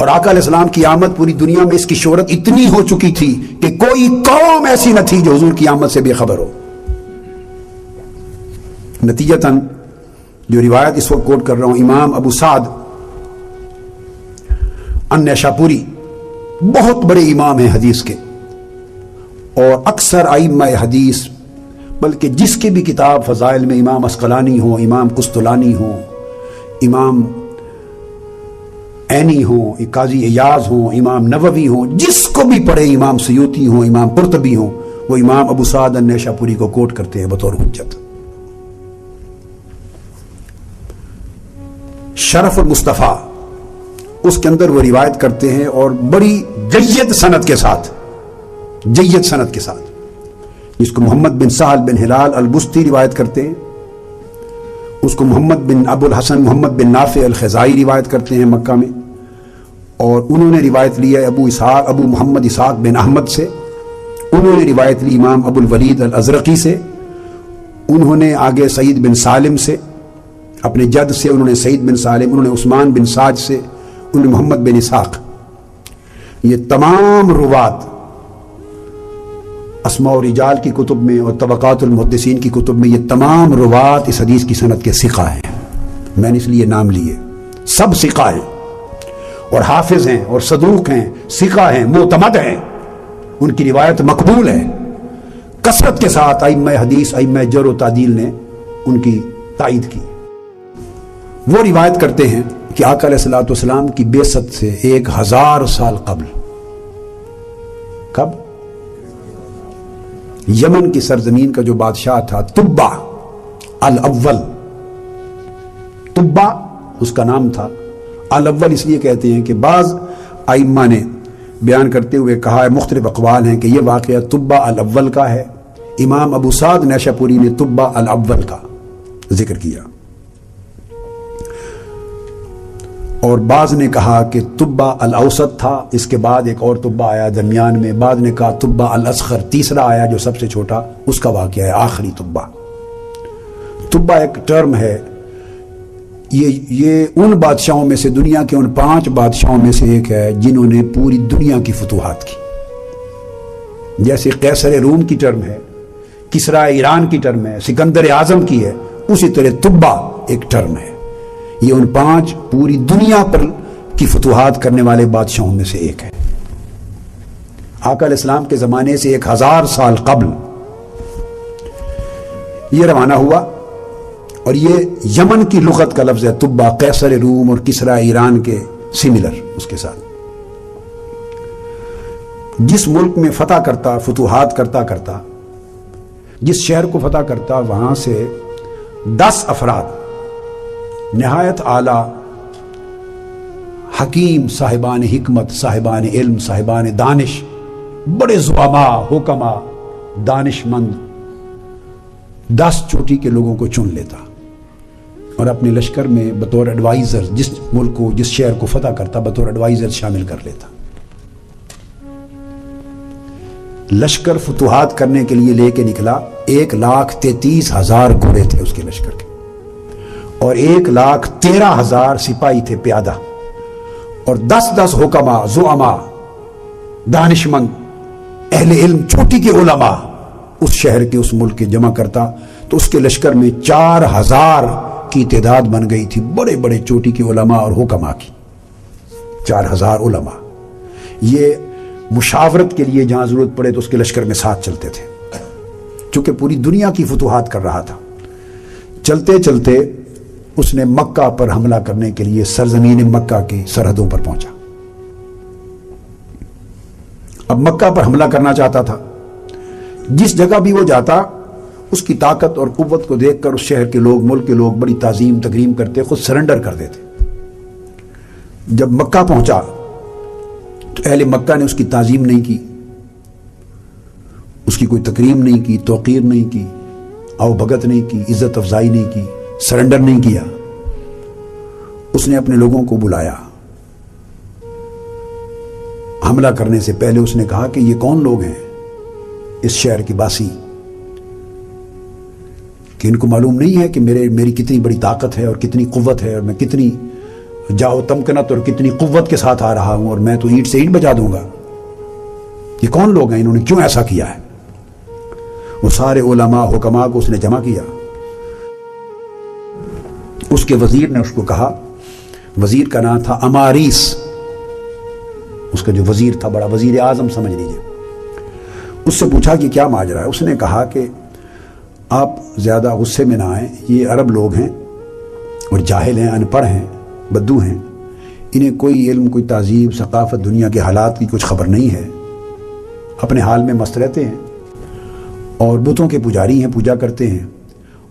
اور آقا علیہ السلام کی آمد پوری دنیا میں اس کی شہرت اتنی ہو چکی تھی کہ کوئی قوم ایسی نہ تھی جو حضور کی آمد سے بے خبر ہو۔ نتیجتاً جو روایت اس وقت کوٹ کر رہا ہوں، امام ابو سعد النیشاپوری بہت بڑے امام ہیں حدیث کے، اور اکثر ائمہ حدیث، بلکہ جس کی بھی کتاب فضائل میں امام اسقلانی ہو، امام قسطلانی ہو، امام عینی ہوں، قاضی ایاز ہوں، امام نووی ہوں، جس کو بھی پڑھے، امام سیوطی ہوں، امام قرطبی ہوں، وہ امام ابو سعد النیشاپوری کو کوٹ کرتے ہیں بطور حجت۔ شرف المصطفیٰ اس کے اندر وہ روایت کرتے ہیں، اور بڑی جید سند کے ساتھ، جس کو محمد بن سہل بن ہلال البستی روایت کرتے ہیں، اس کو محمد بن ابو الحسن محمد بن نافع الخزائی روایت کرتے ہیں مکہ میں، اور انہوں نے روایت لیا ہے ابو محمد اسحاق بن احمد سے، انہوں نے روایت لی امام ابو الولید الازرقی سے، انہوں نے آگے سعید بن سالم سے، اپنے جد سے انہوں نے سعید بن سالم، انہوں نے عثمان بن ساج سے، انہوں نے محمد بن اسحاق۔ یہ تمام روات اسماء و رجال کی کتب میں اور طبقات المحدثین کی کتب میں یہ تمام روات اس حدیث کی سند کے ثقہ ہیں، میں نے اس لیے نام لیے، سب ثقہ ہیں اور حافظ ہیں اور صدوق ہیں، ثقہ ہیں، معتمد ہیں، ان کی روایت مقبول ہے، کثرت کے ساتھ ائمہ حدیث، ائمہ جرح و تعدیل نے ان کی تائید کی۔ وہ روایت کرتے ہیں کہ آقا علیہ الصلوۃ والسلام کی بعثت سے 1000 سال قبل، کب؟ یمن کی سرزمین کا جو بادشاہ تھا تبع الاول، تبع اس کا نام تھا، الاول اس لیے کہتے ہیں کہ بعض ائمہ نے بیان کرتے ہوئے کہا ہے، مختلف اقوال ہیں کہ یہ واقعہ تبع الاول کا ہے، امام ابو سعد نیشاپوری نے تبع الاول کا ذکر کیا، اور بعض نے کہا کہ تبع الاوسط تھا، اس کے بعد ایک اور تبع آیا درمیان میں، بعض نے کہا تبع الاصغر تیسرا آیا جو سب سے چھوٹا، اس کا واقعہ ہے آخری تبع۔ تبع ایک ٹرم ہے، یہ ان بادشاہوں میں سے، دنیا کے ان 5 بادشاہوں میں سے ایک ہے جنہوں نے پوری دنیا کی فتوحات کی۔ جیسے قیصر روم کی ٹرم ہے، کسریٰ ایران کی ٹرم ہے، سکندر اعظم کی ہے، اسی طرح تبع ایک ٹرم ہے۔ یہ ان 5 پوری دنیا پر کی فتوحات کرنے والے بادشاہوں میں سے ایک ہے۔ آقا علیہ السلام کے زمانے سے 1000 سال قبل یہ روانہ ہوا، اور یہ یمن کی لغت کا لفظ ہے تبع، قیصر روم اور کسریٰ ایران کے سملر اس کے ساتھ۔ جس ملک میں فتح کرتا، فتوحات کرتا، جس شہر کو فتح کرتا، وہاں سے 10 افراد نہایت اعلیٰ حکیم، صاحبان حکمت، صاحبان علم، صاحبان دانش، بڑے زعماء، حکماء، دانش مند، 10 چوٹی کے لوگوں کو چن لیتا اور اپنے لشکر میں بطور ایڈوائزر، جس ملک کو، جس شہر کو فتح کرتا، بطور ایڈوائزر شامل کر لیتا۔ لشکر فتوحات کرنے کے لیے لے کے نکلا، 1,33,000 گھوڑے تھے اس کے لشکر کے، اور 1,13,000 سپاہی تھے پیادہ، اور 10 حکماء، زعماء، دانش مند، اہل علم، چوٹی کے علماء اس شہر کے، اس ملک کے جمع کرتا، تو اس کے لشکر میں 4,000 کی تعداد بن گئی تھی، بڑے بڑے چوٹی کے علماء اور حکماء کی، 4,000 علماء۔ یہ مشاورت کے لیے جہاں ضرورت پڑے تو اس کے لشکر میں ساتھ چلتے تھے، چونکہ پوری دنیا کی فتوحات کر رہا تھا۔ چلتے چلتے اس نے مکہ پر حملہ کرنے کے لیے سرزمین مکہ کی سرحدوں پر پہنچا۔ اب مکہ پر حملہ کرنا چاہتا تھا، جس جگہ بھی وہ جاتا اس کی طاقت اور قوت کو دیکھ کر اس شہر کے لوگ، ملک کے لوگ بڑی تعظیم تکریم کرتے، خود سرنڈر کر دیتے۔ جب مکہ پہنچا تو اہل مکہ نے اس کی تعظیم نہیں کی، اس کی کوئی تکریم نہیں کی، توقیر نہیں کی، آؤ بھگت نہیں کی، عزت افزائی نہیں کی، سرنڈر نہیں کیا۔ اس نے اپنے لوگوں کو بلایا، حملہ کرنے سے پہلے اس نے کہا کہ یہ کون لوگ ہیں اس شہر کے باسی، کہ ان کو معلوم نہیں ہے کہ میری کتنی بڑی طاقت ہے اور کتنی قوت ہے اور میں کتنی جاؤ تمکنت اور کتنی قوت کے ساتھ آ رہا ہوں اور میں تو اینٹ سے اینٹ بجا دوں گا. یہ کون لوگ ہیں, انہوں نے کیوں ایسا کیا ہے؟ وہ سارے علماء حکماء کو اس نے جمع کیا. اس کے وزیر نے اس کو کہا, وزیر کا نام تھا اماریس, اس کا جو وزیر تھا بڑا وزیر اعظم سمجھ لیجیے. اس سے پوچھا کہ کیا ماجرا ہے؟ اس نے کہا کہ آپ زیادہ غصے میں نہ آئیں, یہ عرب لوگ ہیں اور جاہل ہیں, ان پڑھ ہیں, بدو ہیں, انہیں کوئی علم, کوئی تہذیب, ثقافت, دنیا کے حالات کی کچھ خبر نہیں ہے, اپنے حال میں مست رہتے ہیں اور بتوں کے پجاری ہیں, پوجا کرتے ہیں.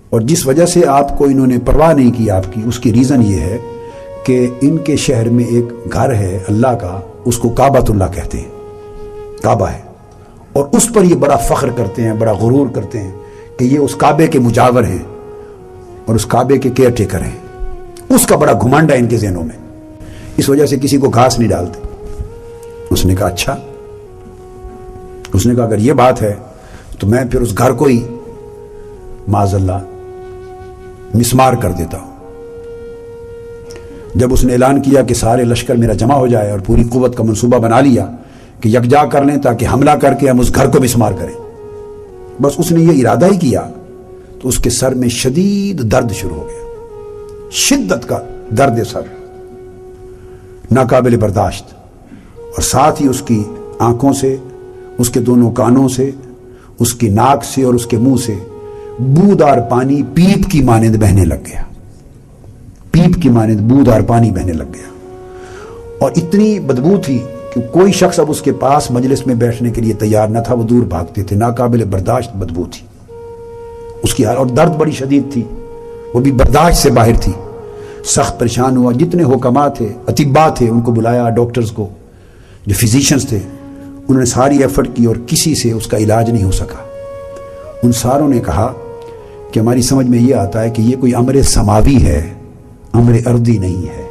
اور جس وجہ سے آپ کو انہوں نے پرواہ نہیں کی آپ کی, اس کی ریزن یہ ہے کہ ان کے شہر میں ایک گھر ہے اللہ کا, اس کو کعبۃ اللہ کہتے ہیں, کعبہ ہے, اور اس پر یہ بڑا فخر کرتے ہیں, بڑا غرور کرتے ہیں کہ یہ اس کعبے کے مجاور ہیں اور اس کعبے کے کیئر ٹیکر ہیں. اس کا بڑا گھمنڈ ہے ان کے ذہنوں میں, اس وجہ سے کسی کو گھاس نہیں ڈالتے. اس نے کہا اچھا. اس نے کہا اگر یہ بات ہے تو میں پھر اس گھر کو ہی معاذ اللہ مسمار کر دیتا ہوں. جب اس نے اعلان کیا کہ سارے لشکر میرا جمع ہو جائے اور پوری قوت کا منصوبہ بنا لیا کہ یکجا کر لیں تاکہ حملہ کر کے ہم اس گھر کو مسمار کریں, بس اس نے یہ ارادہ ہی کیا تو اس کے سر میں شدید درد شروع ہو گیا, شدت کا درد سر, ناقابل برداشت. اور ساتھ ہی اس کی آنکھوں سے, اس کے دونوں کانوں سے, اس کی ناک سے اور اس کے منہ سے بودار پانی پیپ کی مانند بہنے لگ گیا, پیپ کی مانند بودار پانی بہنے لگ گیا. اور اتنی بدبو تھی کہ کوئی شخص اب اس کے پاس مجلس میں بیٹھنے کے لیے تیار نہ تھا, وہ دور بھاگتے تھے. ناقابل برداشت بدبو تھی اس کی, اور درد بڑی شدید تھی, وہ بھی برداشت سے باہر تھی. سخت پریشان ہوا. جتنے حکماء تھے, اطباء تھے, ان کو بلایا, ڈاکٹرز کو, جو فزیشنز تھے, انہوں نے ساری ایفرٹ کی اور کسی سے اس کا علاج نہیں ہو سکا. ان ساروں نے کہا کہ ہماری سمجھ میں یہ آتا ہے کہ یہ کوئی امر سماوی ہے, امر ارضی نہیں ہے.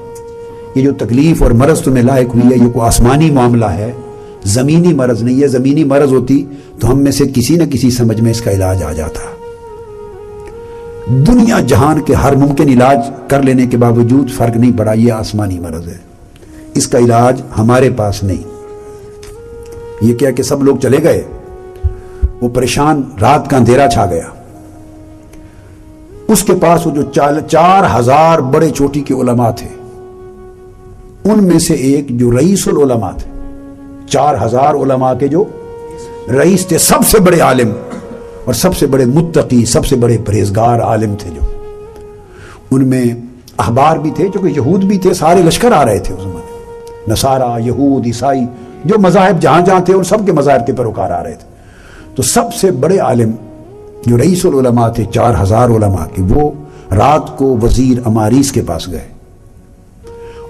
یہ جو تکلیف اور مرض تمہیں لاحق ہوئی ہے یہ کوئی آسمانی معاملہ ہے, زمینی مرض نہیں ہے. زمینی مرض ہوتی تو ہم میں سے کسی نہ کسی سمجھ میں اس کا علاج آ جاتا. دنیا جہان کے ہر ممکن علاج کر لینے کے باوجود فرق نہیں پڑا. یہ آسمانی مرض ہے, اس کا علاج ہمارے پاس نہیں. یہ کیا کہ سب لوگ چلے گئے, وہ پریشان, رات کا اندھیرا چھا گیا. اس کے پاس وہ جو 4000 بڑے چوٹی کے علماء تھے, ان میں سے ایک جو رئیس العلماء تھے, 4000 علماء کے جو رئیس تھے, سب سے بڑے عالم اور سب سے بڑے متقی, سب سے بڑے پرہیزگار عالم تھے. جو ان میں احبار بھی تھے, جو کہ یہود بھی تھے, سارے لشکر آ رہے تھے اس زمانے, نصارہ, یہود, عیسائی, جو مذاہب جہاں جہاں تھے ان سب کے مذاہب کے پیروکار آ رہے تھے. تو سب سے بڑے عالم جو رئیس العلماء تھے 4000 علماء کے, وہ رات کو وزیر اماریس کے پاس گئے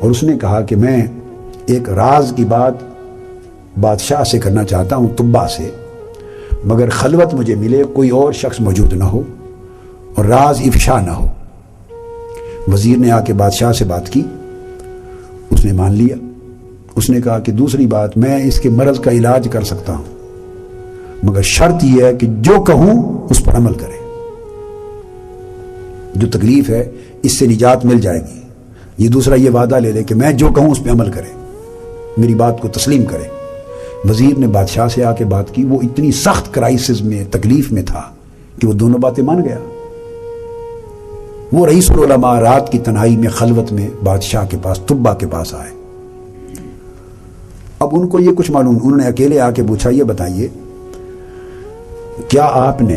اور اس نے کہا کہ میں ایک راز کی بات بادشاہ سے کرنا چاہتا ہوں, طبا سے, مگر خلوت مجھے ملے, کوئی اور شخص موجود نہ ہو اور راز افشا نہ ہو. وزیر نے آ کے بادشاہ سے بات کی, اس نے مان لیا. اس نے کہا کہ دوسری بات, میں اس کے مرض کا علاج کر سکتا ہوں, مگر شرط یہ ہے کہ جو کہوں اس پر عمل کرے. جو تکلیف ہے اس سے نجات مل جائے گی. یہ دوسرا یہ وعدہ لے لے کہ میں جو کہوں اس پہ عمل کرے, میری بات کو تسلیم کرے. وزیر نے بادشاہ سے آ کے بات کی. وہ اتنی سخت کرائسس میں, تکلیف میں تھا کہ وہ دونوں باتیں مان گیا. وہ رئیس العلماء رات کی تنہائی میں, خلوت میں بادشاہ کے پاس, طبا کے پاس آئے. اب ان کو یہ کچھ معلوم, انہوں نے اکیلے آ کے پوچھا, یہ بتائیے کیا آپ نے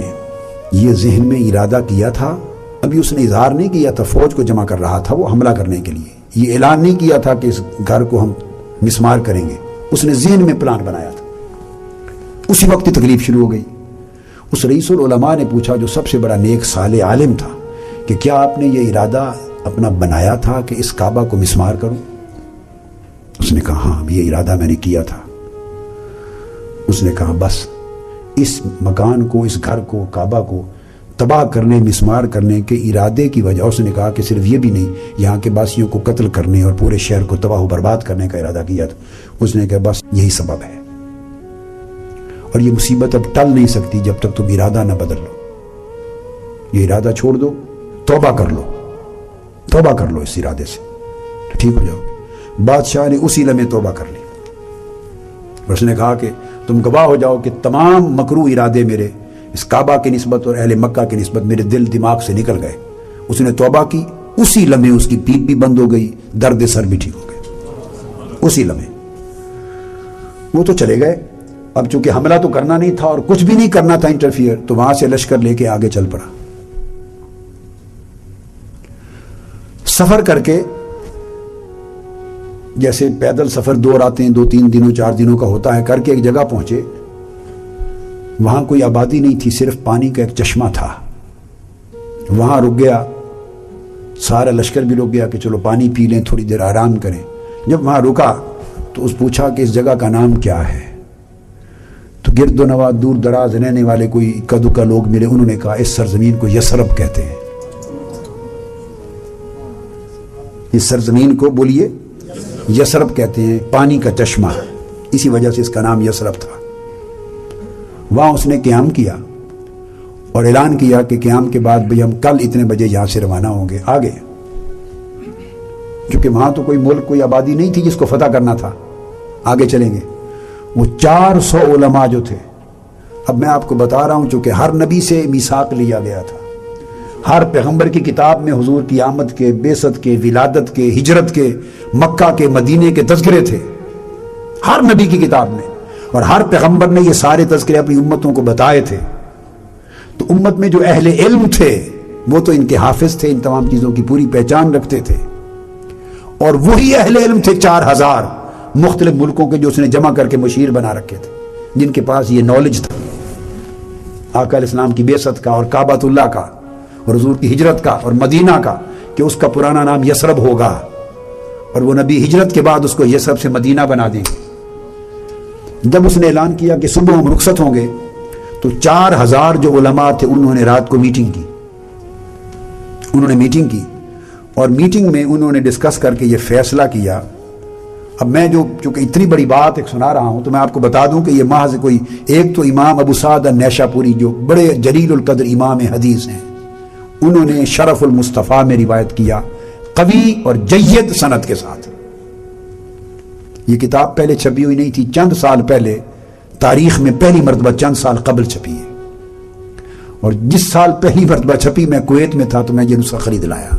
یہ ذہن میں ارادہ کیا تھا؟ ابھی اس نے اظہار نہیں کیا تھا, فوج کو جمع کر رہا تھا وہ حملہ کرنے کے لیے. یہ اعلان نہیں کیا تھا کہ اس گھر کو ہم مسمار کریں گے. اس نے ذہن میں پلان بنایا تھا. اسی وقت تکلیف شروع ہو گئی. اس رئیس العلماء نے پوچھا, جو سب سے بڑا نیک صالح عالم تھا, کہ کیا آپ نے یہ ارادہ اپنا بنایا تھا کہ اس کعبہ کو مسمار کروں؟ اس نے کہا ہاں, یہ ارادہ میں نے کیا تھا. اس نے کہا بس اس مکان کو, اس گھر کو, کعبہ کو تباہ کرنے, مسمار کرنے کے ارادے کی وجہ. اس نے کہا کہ صرف یہ بھی نہیں, یہاں کے باسیوں کو قتل کرنے اور پورے شہر کو تباہ و برباد کرنے کا ارادہ کیا تھا. اس نے کہا بس یہی سبب ہے, اور یہ مصیبت اب ٹل نہیں سکتی جب تک تم ارادہ نہ بدل لو. یہ ارادہ چھوڑ دو, توبہ کر لو, توبہ کر لو اس ارادے سے. ٹھیک ہو جاؤ گے۔ بادشاہ نے اسی لمحے توبہ کر لی، اس نے کہا کہ تم گواہ ہو جاؤ کہ تمام مکروہ ارادے میرے اس کعبہ کی نسبت اور اہل مکہ کی نسبت میرے دل دماغ سے نکل گئے۔ اس نے توبہ کی، اسی لمحے اس کی پیٹ بھی بند ہو گئی، درد سر بھی ٹھیک ہو گئے اسی لمحے۔ وہ تو چلے گئے، اب چونکہ حملہ تو کرنا نہیں تھا اور کچھ بھی نہیں کرنا تھا انٹرفیئر، تو وہاں سے لشکر لے کے آگے چل پڑا۔ سفر کر کے، جیسے پیدل سفر 2 راتیں 2-3 دنوں 4 دنوں کا ہوتا ہے، کر کے ایک جگہ پہنچے، وہاں کوئی آبادی نہیں تھی، صرف پانی کا ایک چشمہ تھا۔ وہاں رک گیا، سارا لشکر بھی رک گیا کہ چلو پانی پی لیں، تھوڑی دیر آرام کریں۔ جب وہاں رکا تو اس پوچھا کہ اس جگہ کا نام کیا ہے؟ تو گرد و نواح دور دراز رہنے والے کوئی اکا دکا لوگ ملے، انہوں نے کہا اس سرزمین کو یثرب کہتے ہیں۔ اس سرزمین کو بولیے یثرب کہتے ہیں، پانی کا چشمہ، اسی وجہ سے اس کا نام یثرب تھا۔ وہاں اس نے قیام کیا اور اعلان کیا کہ قیام کے بعد بھئی ہم کل اتنے بجے یہاں سے روانہ ہوں گے آگے، کیونکہ وہاں تو کوئی ملک کوئی آبادی نہیں تھی جس کو فتح کرنا تھا، آگے چلیں گے۔ وہ 400 علماء جو تھے، اب میں آپ کو بتا رہا ہوں چونکہ ہر نبی سے میثاق لیا گیا تھا، ہر پیغمبر کی کتاب میں حضور کی آمد کے، بعثت کے، ولادت کے، ہجرت کے، مکہ کے، مدینے کے تذکرے تھے ہر نبی کی کتاب میں، اور ہر پیغمبر نے یہ سارے تذکرے اپنی امتوں کو بتائے تھے۔ تو امت میں جو اہل علم تھے وہ تو ان کے حافظ تھے، ان تمام چیزوں کی پوری پہچان رکھتے تھے، اور وہی اہل علم تھے 4000 مختلف ملکوں کے جو اس نے جمع کر کے مشیر بنا رکھے تھے، جن کے پاس یہ نالج تھا آقا علیہ السلام کی بعثت کا اور کعبۃ اللہ کا اور حضور کی ہجرت کا اور مدینہ کا، کہ اس کا پرانا نام یثرب ہوگا اور وہ نبی ہجرت کے بعد اس کو یثرب سے مدینہ بنا دیں گے۔ جب اس نے اعلان کیا کہ صبح ہم رخصت ہوں گے، تو 4000 جو علماء تھے انہوں نے رات کو میٹنگ کی، اور میٹنگ میں انہوں نے ڈسکس کر کے یہ فیصلہ کیا۔ اب میں چونکہ اتنی بڑی بات ایک سنا رہا ہوں تو میں آپ کو بتا دوں کہ یہ محض کوئی ایک تو امام ابو سعد النیشاپوری جو بڑے جلیل القدر امام حدیث ہیں، انہوں نے شرف المصطفیٰ میں روایت کیا قوی اور جید سند کے ساتھ۔ یہ کتاب پہلے چھپی ہوئی نہیں تھی، چند سال پہلے تاریخ میں پہلی مرتبہ چند سال قبل چھپی ہے، اور جس سال پہلی مرتبہ چھپی میں کویت میں تھا تو میں یہ نسخہ خرید لایا۔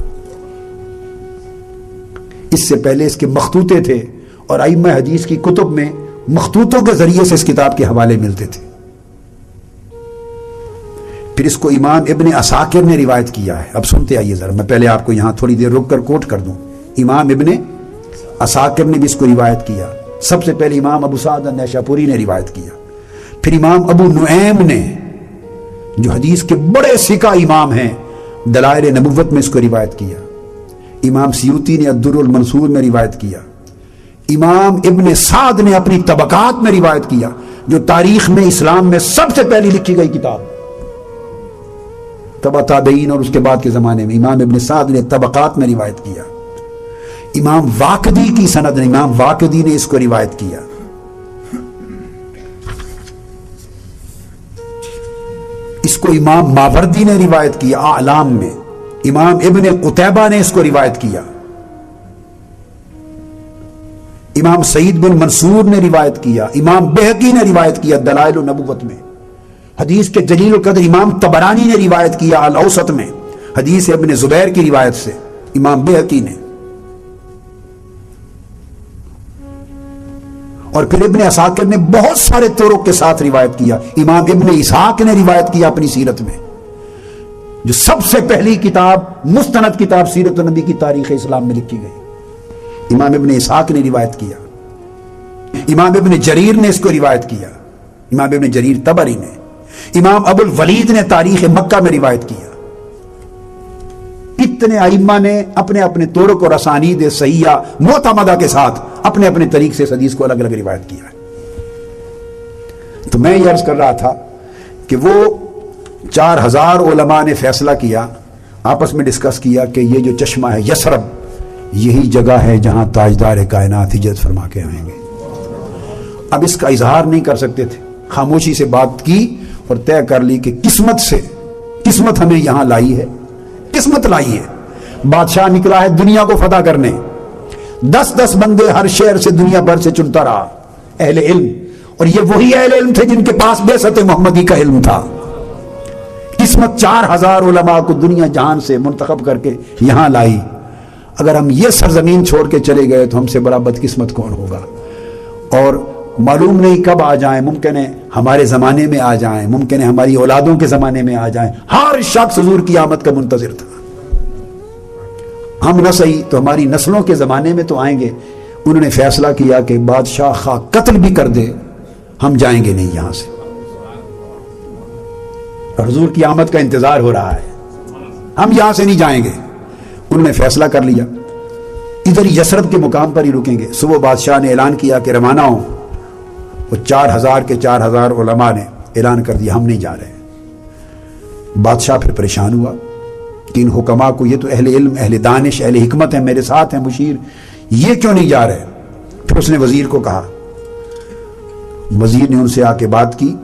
اس سے پہلے اس کے مخطوطے تھے، اور ائمہ حدیث کی کتب میں مخطوطوں کے ذریعے سے اس کتاب کے حوالے ملتے تھے۔ پھر اس کو امام ابن عساکر نے روایت کیا ہے۔ اب سنتے آئیے ذرا، میں پہلے آپ کو یہاں تھوڑی دیر رک کر کوٹ کر دوں۔ امام ابن عساکر نے بھی اس کو روایت کیا، سب سے پہلے امام ابو سعد النیشاپوری نے روایت کیا، پھر امام ابو نعیم نے جو حدیث کے بڑے ثقہ امام ہیں دلائل نبوت میں اس کو روایت کیا، امام سیوطی نے الدر المنصور میں روایت کیا، امام ابن سعد نے اپنی طبقات میں روایت کیا، جو تاریخ میں اسلام میں سب سے پہلی لکھی گئی کتاب، تبع تابعین اور اس کے بعد کے زمانے میں امام ابن سعد نے طبقات میں روایت کیا۔ امام واقدی کی سند نے، امام واقدی نے اس کو روایت کیا۔ اس کو امام ماوردی نے روایت کیا اعلام میں، امام ابن قتیبہ نے اس کو روایت کیا، امام سعید بن منصور نے روایت کیا، امام بہقی نے روایت کیا دلائل النبوت میں، حدیث کے جلیل القدر امام طبرانی نے روایت کیا الاوسط میں، حدیث ابن زبیر کی روایت سے امام بہقی نے، اور پھر ابن عساکر نے بہت سارے طرق کے ساتھ روایت کیا، امام ابن اسحاق نے روایت کیا اپنی سیرت میں، جو سب سے پہلی کتاب مستند کتاب سیرت النبی کی تاریخ اسلام میں لکھی گئی، امام ابن اسحاق نے روایت کیا، امام ابن جریر نے اس کو روایت کیا، امام ابن جریر طبری نے، امام ابو الولید نے تاریخ مکہ میں روایت کیا۔ اتنے ائمہ نے اپنے اپنے طرق اور اسانید صحیحہ معتمدہ کے ساتھ اپنے اپنے طریق سے اس حدیث کو الگ الگ روایت کیا ہے۔ تو میں یہ عرض کر رہا تھا کہ وہ 4000 علماء نے فیصلہ کیا، آپس میں ڈسکس کیا کہ یہ جو چشمہ ہے یثرب، یہی جگہ ہے جہاں تاجدار کائنات ہجرت فرما کے آئیں گے۔ اب اس کا اظہار نہیں کر سکتے تھے، خاموشی سے بات کی اور طے کر لی کہ قسمت ہمیں یہاں لائی ہے، قسمت لائی ہے، بادشاہ نکلا ہے دنیا کو فتح کرنے، 10 بندے ہر شہر سے دنیا بھر سے چنتا رہا اہل علم، اور یہ وہی اہل علم تھے جن کے پاس بعثت محمدی کا علم تھا۔ قسمت 4000 علماء کو دنیا جہان سے منتخب کر کے یہاں لائی۔ اگر ہم یہ سرزمین چھوڑ کے چلے گئے تو ہم سے بڑا بدقسمت کون ہوگا؟ اور معلوم نہیں کب آ جائیں، ممکن ہے ہمارے زمانے میں آ جائیں، ممکن ہے ہماری اولادوں کے زمانے میں آ جائیں۔ ہر شخص حضور کی آمد کا منتظر تھا۔ ہم نہ صحیح تو ہماری نسلوں کے زمانے میں تو آئیں گے۔ انہوں نے فیصلہ کیا کہ بادشاہ خواہ قتل بھی کر دے ہم جائیں گے نہیں یہاں سے، اور حضور کی آمد کا انتظار ہو رہا ہے، ہم یہاں سے نہیں جائیں گے۔ انہوں نے فیصلہ کر لیا ادھر یثرب کے مقام پر ہی رکیں گے۔ صبح بادشاہ نے اعلان کیا کہ روانہ ہوں، وہ 4000 کے 4000 علماء نے اعلان کر دیا ہم نہیں جا رہے۔ بادشاہ پھر پریشان ہوا کہ ان حکماء کو، یہ تو اہل علم، اہل دانش، اہل حکمت ہیں، میرے ساتھ ہیں مشیر، یہ کیوں نہیں جا رہے؟ پھر اس نے وزیر کو کہا، وزیر نے ان سے آ کے بات کی۔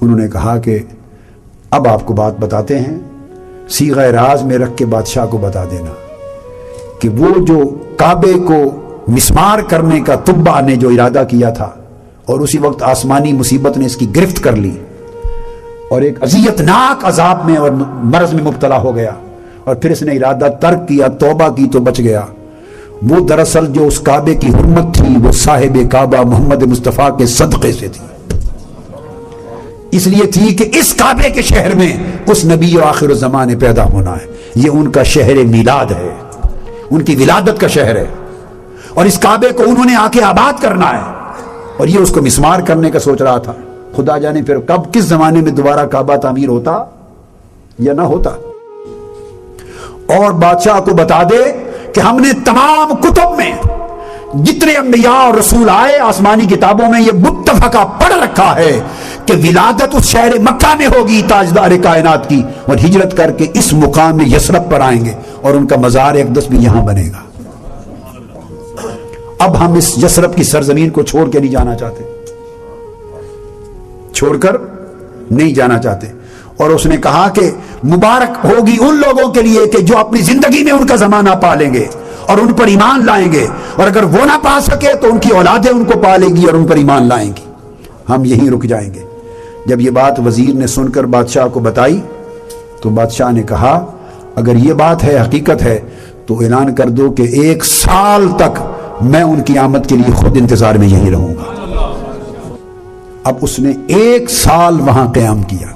انہوں نے کہا کہ اب آپ کو بات بتاتے ہیں، صیغہ راز میں رکھ کے بادشاہ کو بتا دینا کہ وہ جو کعبے کو مسمار کرنے کا تبع نے جو ارادہ کیا تھا، اور اسی وقت آسمانی مصیبت نے اس کی گرفت کر لی اور ایک اذیت ناک عذاب میں اور مرض میں مبتلا ہو گیا، اور پھر اس نے ارادہ ترک کیا، توبہ کی تو بچ گیا۔ وہ دراصل جو اس کعبے کی حرمت تھی وہ صاحب کعبہ محمد مصطفیٰ کے صدقے سے تھی، اس لیے تھی کہ اس کعبے کے شہر میں اس نبی و آخر الزمان پیدا ہونا ہے، یہ ان کا شہر میلاد ہے، ان کی ولادت کا شہر ہے، اور اس کعبے کو انہوں نے آ کے آباد کرنا ہے، اور یہ اس کو مسمار کرنے کا سوچ رہا تھا۔ خدا جانے پھر کب کس زمانے میں دوبارہ کعبہ تعمیر ہوتا یا نہ ہوتا۔ اور بادشاہ کو بتا دے کہ ہم نے تمام کتب میں جتنے انبیاء اور رسول آئے آسمانی کتابوں میں یہ متفقہ پڑھ رکھا ہے کہ ولادت اس شہر مکہ میں ہوگی تاجدار کائنات کی، اور ہجرت کر کے اس مقام میں یثرب پر آئیں گے، اور ان کا مزار اقدس بھی یہاں بنے گا۔ اب ہم اس یثرب کی سرزمین کو چھوڑ کے نہیں جانا چاہتے، چھوڑ کر نہیں جانا چاہتے۔ اور اس نے کہا کہ مبارک ہوگی ان لوگوں کے لیے کہ جو اپنی زندگی میں ان کا زمانہ پالیں گے اور ان پر ایمان لائیں گے، اور اگر وہ نہ پا سکے تو ان کی اولادیں ان کو پالیں گی اور ان پر ایمان لائیں گی، ہم یہیں رک جائیں گے۔ جب یہ بات وزیر نے سن کر بادشاہ کو بتائی تو بادشاہ نے کہا اگر یہ بات ہے، حقیقت ہے، تو اعلان کر دو کہ 1 سال تک میں ان کی آمد کے لیے خود انتظار میں یہیں رہوں گا۔ اب اس نے 1 سال وہاں قیام کیا،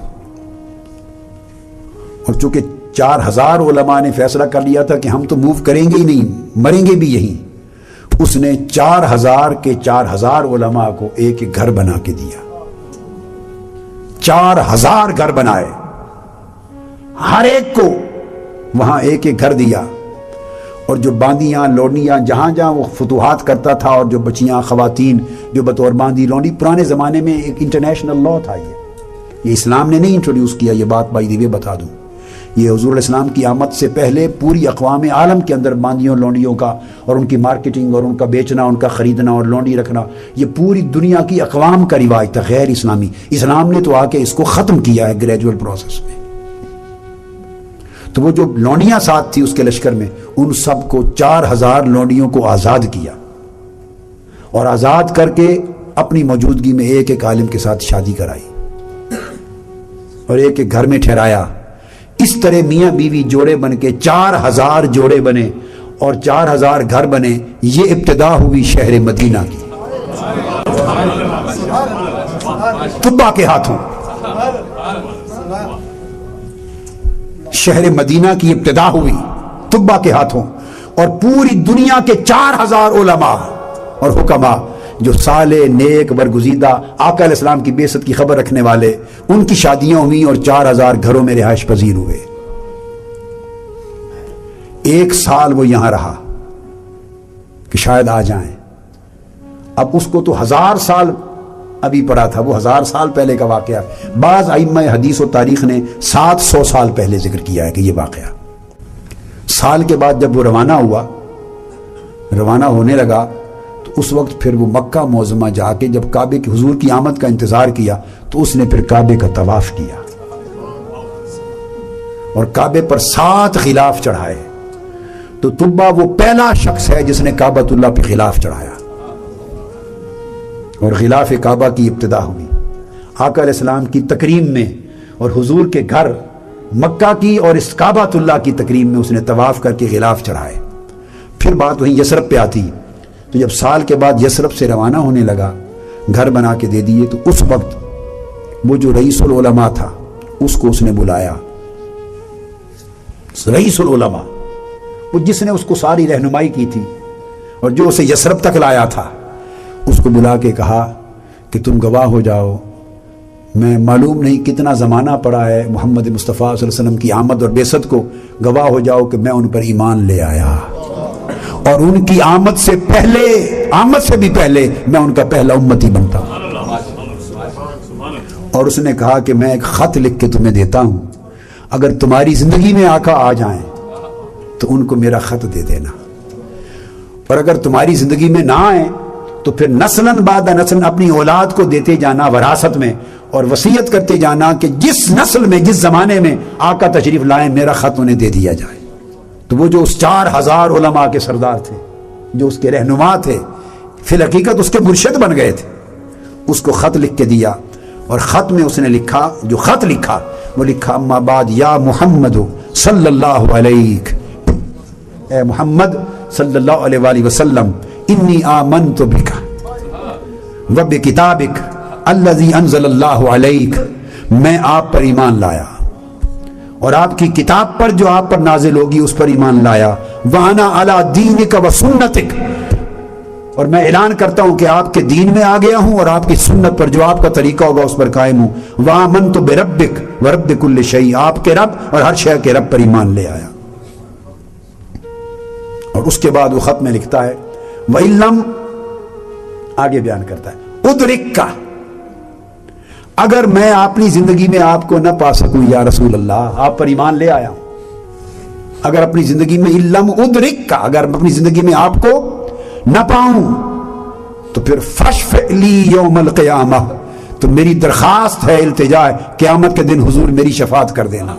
اور چونکہ 4000 علماء نے فیصلہ کر لیا تھا کہ ہم تو موو کریں گے ہی نہیں، مریں گے بھی یہیں، اس نے 4000 کے 4000 علماء کو ایک ایک گھر بنا کے دیا۔ 4000 گھر بنائے، ہر ایک کو وہاں ایک ایک گھر دیا، اور جو باندیاں لونڈیاں جہاں جہاں وہ فتوحات کرتا تھا، اور جو بچیاں خواتین جو بطور باندی لونڈی، پرانے زمانے میں ایک انٹرنیشنل لا تھا، یہ اسلام نے نہیں انٹروڈیوس کیا، یہ بات بائی دی وے بتا دوں، یہ حضور علیہ السلام کی آمد سے پہلے پوری اقوام عالم کے اندر باندیوں لونڈیوں کا اور ان کی مارکیٹنگ اور ان کا بیچنا، ان کا خریدنا اور لونڈی رکھنا، یہ پوری دنیا کی اقوام کا رواج تھا، غیر اسلامی۔ اسلام نے تو آ کے اس کو ختم کیا ہے گریجول پروسیس میں۔ تو وہ جو لونڈیاں ساتھ تھی اس کے لشکر میں، ان سب کو 4000 لونڈیوں کو آزاد کیا، اور آزاد کر کے اپنی موجودگی میں ایک ایک عالم کے ساتھ شادی کرائی اور ایک ایک گھر میں ٹھہرایا۔ اس طرح میاں بیوی جوڑے بن کے 4000 جوڑے بنے اور 4000 گھر بنے۔ یہ ابتدا ہوئی شہر مدینہ کی، طبا کے ہاتھوں۔ شہر مدینہ کی ابتدا ہوئی طبا کے ہاتھوں، اور پوری دنیا کے 4000 علماء اور حکماء جو صالح نیک برگزیدہ آقا علیہ السلام کی بعثت کی خبر رکھنے والے، ان کی شادیاں ہوئیں اور 4000 گھروں میں رہائش پذیر ہوئے۔ 1 سال وہ یہاں رہا کہ شاید آ جائیں۔ اب اس کو تو 1000 سال ابھی پڑا تھا، وہ 1000 سال پہلے کا واقعہ۔ بعض ائمہ حدیث و تاریخ نے 700 سال پہلے ذکر کیا ہے کہ یہ واقعہ۔ سال کے بعد جب وہ روانہ ہونے لگا تو اس وقت پھر وہ مکہ معظمہ جا کے جب کعبے کی حضور کی آمد کا انتظار کیا تو اس نے پھر کعبے کا طواف کیا اور کعبے پر 7 غلاف چڑھائے۔ تو تبا وہ پہلا شخص ہے جس نے کعبۃ اللہ پہ غلاف چڑھایا اور غلاف کعبہ کی ابتدا ہوئی آقا علیہ السلام کی تکریم میں، اور حضور کے گھر مکہ کی اور اس کعبۃ اللہ کی تکریم میں اس نے طواف کر کے غلاف چڑھائے۔ پھر بات وہیں یثرب پہ آتی، تو جب سال کے بعد یثرب سے روانہ ہونے لگا، گھر بنا کے دے دیے، تو اس وقت وہ جو رئیس العلماء تھا اس کو اس نے بلایا، رئیس العلماء، وہ جس نے اس کو ساری رہنمائی کی تھی اور جو اسے یثرب تک لایا تھا، اس کو بلا کے کہا کہ تم گواہ ہو جاؤ، میں معلوم نہیں کتنا زمانہ پڑا ہے محمد مصطفیٰ صلی اللہ علیہ وسلم کی آمد اور بعثت کو، گواہ ہو جاؤ کہ میں ان پر ایمان لے آیا اور ان کی آمد سے پہلے، آمد سے بھی پہلے میں ان کا پہلا امتی بنتا ہوں۔ اور اس نے کہا کہ میں ایک خط لکھ کے تمہیں دیتا ہوں، اگر تمہاری زندگی میں آقا آ جائیں تو ان کو میرا خط دے دینا، اور اگر تمہاری زندگی میں نہ آئیں تو پھر نسلاً بعد نسل اپنی اولاد کو دیتے جانا وراثت میں، اور وصیت کرتے جانا کہ جس نسل میں جس زمانے میں آقا تشریف لائیں میرا خط انہیں دے دیا جائے۔ تو وہ جو اس 4000 علماء کے سردار تھے، جو اس کے رہنما تھے، فی الحقیقت اس کے مرشد بن گئے تھے، اس کو خط لکھ کے دیا، اور خط میں اس نے لکھا، جو خط لکھا وہ لکھا اما بعد یا محمد صلی اللہ علیہ، اے محمد صلی اللہ علیہ وآلہ وسلم، انی آمنت بک وبکتابک الذی انزل اللہ علیک، میں آپ پر ایمان لایا اور آپ کی کتاب پر جو آپ پر نازل ہوگی اس پر ایمان لایا، وانا علی دینک و سنتک، اور میں اعلان کرتا ہوں کہ آپ کے دین میں آ گیا ہوں اور آپ کی سنت پر جو آپ کا طریقہ ہوگا اس پر قائم ہوں، وآمنت بربک ورب کل شیء، آپ کے رب اور ہر شے کے رب پر ایمان لے آیا۔ اور اس کے بعد وہ خط میں لکھتا ہے وَإِلَّمْ، آگے بیان کرتا ہے ادرک کا، اگر میں اپنی زندگی میں آپ کو نہ پا سکوں یا رسول اللہ، آپ پر ایمان لے آیا ہوں، اگر اپنی زندگی میں علم ادرک کا، اگر اپنی زندگی میں آپ کو نہ پاؤں تو پھر فشفع لی یوم القیامہ، تو میری درخواست ہے، التجا ہے، قیامت کے دن حضور میری شفاعت کر دینا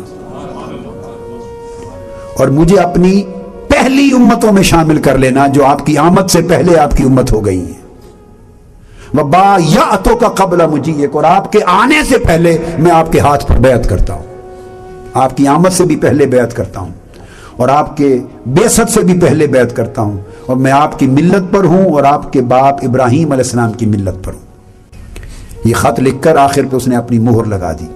اور مجھے اپنی پہلی امتوں میں شامل کر لینا جو آپ کی آمد سے پہلے آپ کی امت ہو گئی ہے، وَبَایَعْتُکَ قَبْلَ مُجِیِّک، اور آپ کے آنے سے پہلے میں آپ کے ہاتھ پر بیعت کرتا ہوں، آپ کی آمد سے بھی پہلے بیعت کرتا ہوں اور آپ کے بعثت سے بھی پہلے بیعت کرتا ہوں، اور میں آپ کی ملت پر ہوں اور آپ کے باپ ابراہیم علیہ السلام کی ملت پر ہوں۔ یہ خط لکھ کر آخر پہ اس نے اپنی مہر لگا دی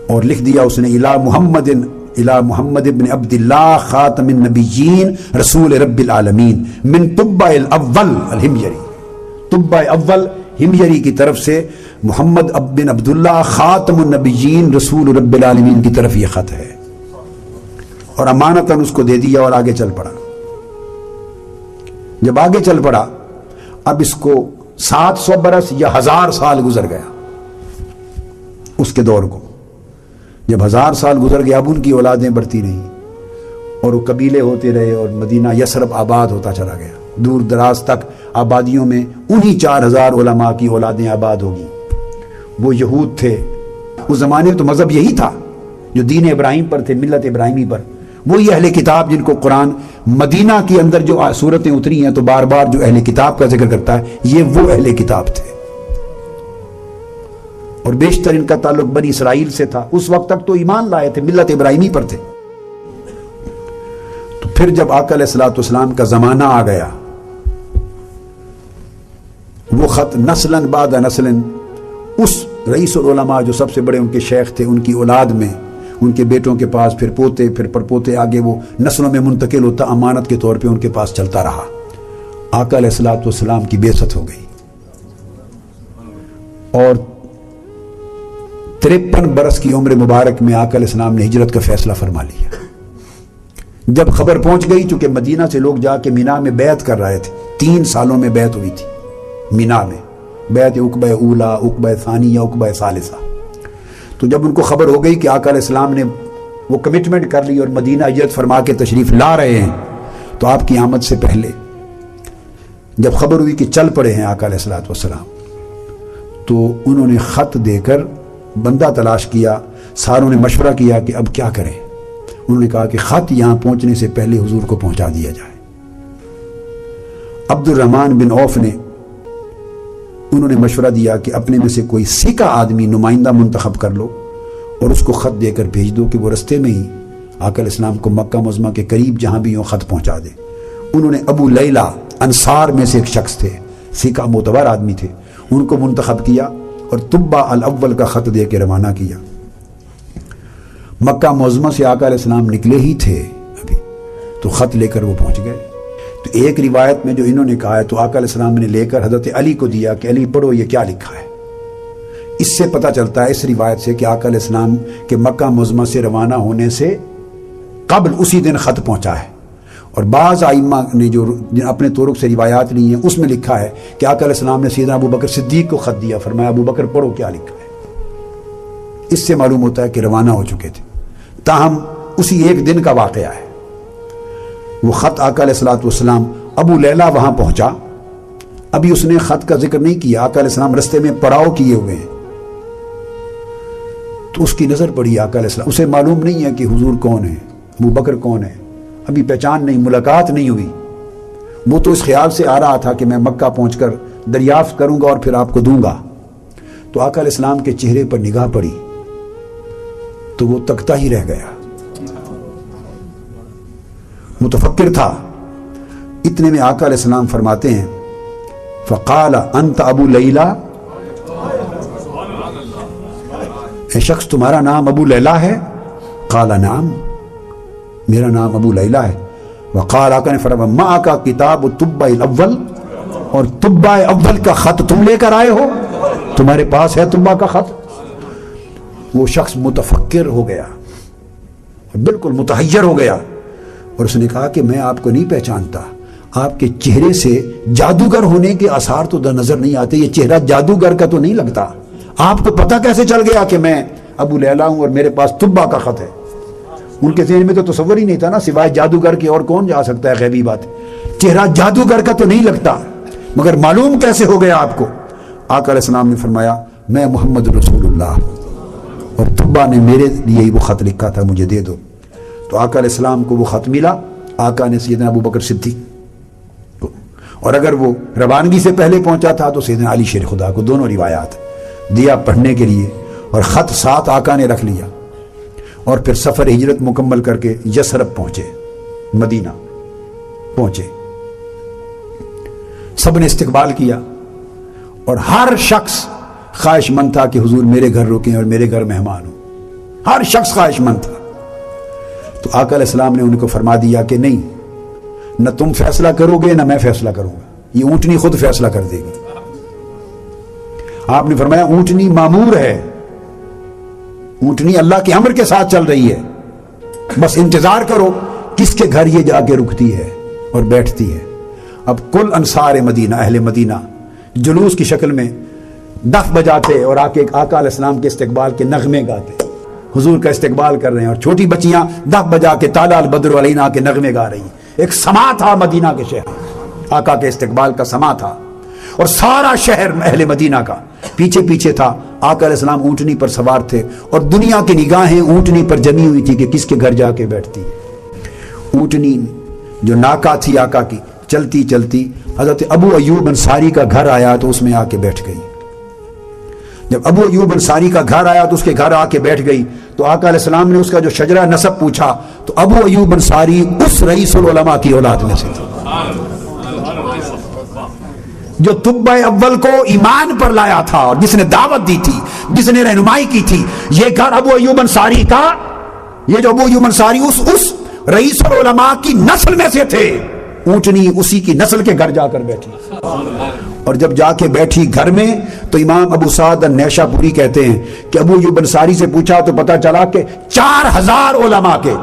اور لکھ دیا اس نے الی محمد ابن عبد اللہ خاتم النبیین رسول رب العالمین من طبع الاول الحمیری، طبع اول حمیری کی طرف سے محمد بن عبداللہ خاتم النبیین رسول رب العالمین کی طرف یہ خط ہے، اور امانتاً اس کو دے دیا اور آگے چل پڑا۔ جب آگے چل پڑا اب اس کو 700 برس یا 1000 سال گزر گیا اس کے دور کو، جب 1000 سال گزر گیا اب ان کی اولادیں بڑھتی رہیں اور وہ قبیلے ہوتے رہے اور مدینہ یثرب آباد ہوتا چلا گیا، دور دراز تک آبادیوں میں انہی 4000 علماء کی اولادیں آباد ہوگی۔ وہ یہود تھے، اس زمانے میں تو مذہب یہی تھا جو دین ابراہیم پر تھے، ملت ابراہیمی پر، وہی اہل کتاب جن کو قرآن مدینہ کے اندر جو صورتیں اتری ہیں تو بار بار جو اہل کتاب کا ذکر کرتا ہے یہ وہ اہل کتاب تھے، اور بیشتر ان کا تعلق بنی اسرائیل سے تھا، اس وقت تک تو ایمان لائے تھے، ملت ابراہیمی پر تھے۔ تو پھر جب آقا علیہ الصلوۃ والسلام کا زمانہ آ گیا، وہ خط نسلاً بعد نسلاً اس رئیس العلماء جو سب سے بڑے ان کے شیخ تھے ان کی اولاد میں، ان کے بیٹوں کے پاس، پھر پوتے، پھر پڑپوتے، آگے وہ نسلوں میں منتقل ہوتا، امانت کے طور پہ ان کے پاس چلتا رہا۔ آقا علیہ الصلوۃ والسلام کی بعثت ہو گئی اور 53 برس کی عمر مبارک میں آقا علیہ السلام نے ہجرت کا فیصلہ فرما لیا۔ جب خبر پہنچ گئی، چونکہ مدینہ سے لوگ جا کے مینا میں بیعت کر رہے تھے، 3 سالوں میں بیعت ہوئی تھی مینا میں، بیعت عقبہ اولا، عقبہ ثانیہ، عقبہ ثالثہ۔ تو جب ان کو خبر ہو گئی کہ آقا علیہ السلام نے وہ کمٹمنٹ کر لی اور مدینہ ہجرت فرما کے تشریف لا رہے ہیں، تو آپ کی آمد سے پہلے جب خبر ہوئی کہ چل پڑے ہیں آقا علیہ الصلوۃ والسلام، تو انہوں نے خط دے کر بندہ تلاش کیا، ساروں نے مشورہ کیا کہ اب کیا کریں۔ انہوں نے کہا کہ خط یہاں پہنچنے سے پہلے حضور کو پہنچا دیا جائے۔ عبد الرحمن بن عوف نے انہوں نے مشورہ دیا کہ اپنے میں سے کوئی سکہ آدمی نمائندہ منتخب کر لو اور اس کو خط دے کر بھیج دو کہ وہ رستے میں ہی آقا علیہ السلام کو مکہ معظمہ کے قریب جہاں بھی ہوں خط پہنچا دے۔ انہوں نے ابو لیلہ انصار میں سے ایک شخص تھے، سکہ معتبر آدمی تھے، ان کو منتخب کیا اور طبہ الاول کا خط دے کے روانہ کیا۔ مکہ معظمہ سے آقا علیہ السلام نکلے ہی تھے ابھی تو خط لے کر وہ پہنچ گئے۔ تو ایک روایت میں جو انہوں نے کہا ہے تو آقا علیہ السلام نے لے کر حضرت علی کو دیا کہ علی پڑھو یہ کیا لکھا ہے۔ اس سے پتہ چلتا ہے اس روایت سے کہ آقا علیہ السلام کے مکہ معظمہ سے روانہ ہونے سے قبل اسی دن خط پہنچا ہے۔ اور بعض ائمہ نے جو اپنے طرق سے روایات لی ہیں اس میں لکھا ہے کہ آقا علیہ السلام نے سیدنا ابو بکر صدیق کو خط دیا، فرمایا ابو بکر پڑھو کیا لکھا ہے۔ اس سے معلوم ہوتا ہے کہ روانہ ہو چکے تھے، تاہم اسی ایک دن کا واقعہ ہے۔ وہ خط آقا علیہ السلام ابو لیلہ وہاں پہنچا، ابھی اس نے خط کا ذکر نہیں کیا، آقا علیہ السلام رستے میں پڑاؤ کیے ہوئے ہیں، تو اس کی نظر پڑی آقا علیہ السلام، اسے معلوم نہیں ہے کہ حضور کون ہے، ابو بکر کون ہے، ابھی پہچان نہیں، ملاقات نہیں ہوئی۔ وہ تو اس خیال سے آ رہا تھا کہ میں مکہ پہنچ کر دریافت کروں گا اور پھر آپ کو دوں گا۔ تو آقا علیہ السلام کے چہرے پر نگاہ پڑی تو وہ تکتا ہی رہ گیا، متفکر تھا۔ اتنے میں آقا علیہ السلام فرماتے ہیں فقال انت ابو لیلہ، اے شخص تمہارا نام ابو لیلہ ہے؟ قال نعم، میرا نام ابو لیلہ ہے۔ وقال آقا نے فرمایا معک کتاب طبہ الاول، اور طبہ اول کا خط تم لے کر آئے ہو، تمہارے پاس ہے طبہ کا خط؟ وہ شخص متفکر ہو گیا، بالکل متحیر ہو گیا، اور اس نے کہا کہ میں آپ کو نہیں پہچانتا، آپ کے چہرے سے جادوگر ہونے کے آثار تو در نظر نہیں آتے، یہ چہرہ جادوگر کا تو نہیں لگتا، آپ کو پتہ کیسے چل گیا کہ میں ابو لیلہ ہوں اور میرے پاس طبہ کا خط ہے؟ ان کے ذہن میں تو تصور ہی نہیں تھا نا، سوائے جادوگر کے اور کون جا سکتا ہے، غیبی بات، چہرہ جادوگر کا تو نہیں لگتا، مگر معلوم کیسے ہو گیا آپ کو؟ آقا علیہ السلام نے فرمایا میں محمد رسول اللہ، اور طبہ نے میرے لیے ہی وہ خط لکھا تھا، مجھے دے دو۔ تو آقا علیہ السلام کو وہ خط ملا، آقا نے سیدنا ابو بکر صدیق کو، اور اگر وہ روانگی سے پہلے پہنچا تھا تو سیدنا علی شیر خدا کو، دونوں روایات دیا پڑھنے کے لیے، اور خط ساتھ آقا نے رکھ لیا، اور پھر سفر ہجرت مکمل کر کے یثرب پہنچے، مدینہ پہنچے۔ سب نے استقبال کیا، اور ہر شخص خواہش مند تھا کہ حضور میرے گھر رکیں اور میرے گھر مہمان ہوں، ہر شخص خواہش مند تھا۔ تو آقا علیہ السلام نے ان کو فرما دیا کہ نہیں، نہ تم فیصلہ کرو گے نہ میں فیصلہ کروں گا، یہ اونٹنی خود فیصلہ کر دے گی۔ آپ نے فرمایا اونٹنی مامور ہے، اونٹنی اللہ کے امر کے ساتھ چل رہی ہے، بس انتظار کرو کس کے گھر یہ جا کے رکتی ہے اور بیٹھتی ہے۔ اب کل انصار مدینہ، اہل مدینہ جلوس کی شکل میں دف بجاتے اور آقا علیہ السلام کے استقبال کے نغمے گاتے، حضور کا استقبال کر رہے ہیں، اور چھوٹی بچیاں دف بجا کے طالع البدر علینا کے نغمے گا رہی ہیں۔ ایک سما تھا مدینہ کے شہر، آقا کے استقبال کا سما تھا، اور سارا شہر اہل مدینہ کا پیچھے پیچھے تھا۔ آقا علیہ السلام اونٹنی پر سوار تھے، اور دنیا کی نگاہیں اونٹنی پر جمی ہوئی تھی کہ کس کے گھر جا کے بیٹھتی ہے۔ اونٹنی جو ناکا تھی آقا کی، چلتی چلتی حضرت ابو ایوب انصاری کا گھر آیا تو اس میں آ کے بیٹھ گئی۔ جب ابو ایوب انصاری کا گھر آیا تو اس کے گھر آ کے بیٹھ گئی، تو آقا علیہ السلام نے اس کا جو شجرہ نسب پوچھا تو ابو ایوب انصاری اس رئیس العلماء کی اولاد میں سے تھے جو طبہ اول کو ایمان پر لایا تھا، اور جس نے دعوت دی تھی، جس نے رہنمائی کی تھی۔ یہ گھر ابو ایوب انصاری کا، یہ جو ابو ایوب انصاری اس رئیس العلماء کی نسل میں سے تھے، اونٹنی اسی کی نسل کے گھر جا کر بیٹھی، اور جب جا کے بیٹھی گھر میں تو امام ابو سعد النیشا پوری کہتے ہیں کہ ابو ایوب انصاری سے پوچھا تو پتا چلا کہ 4000 علماء کے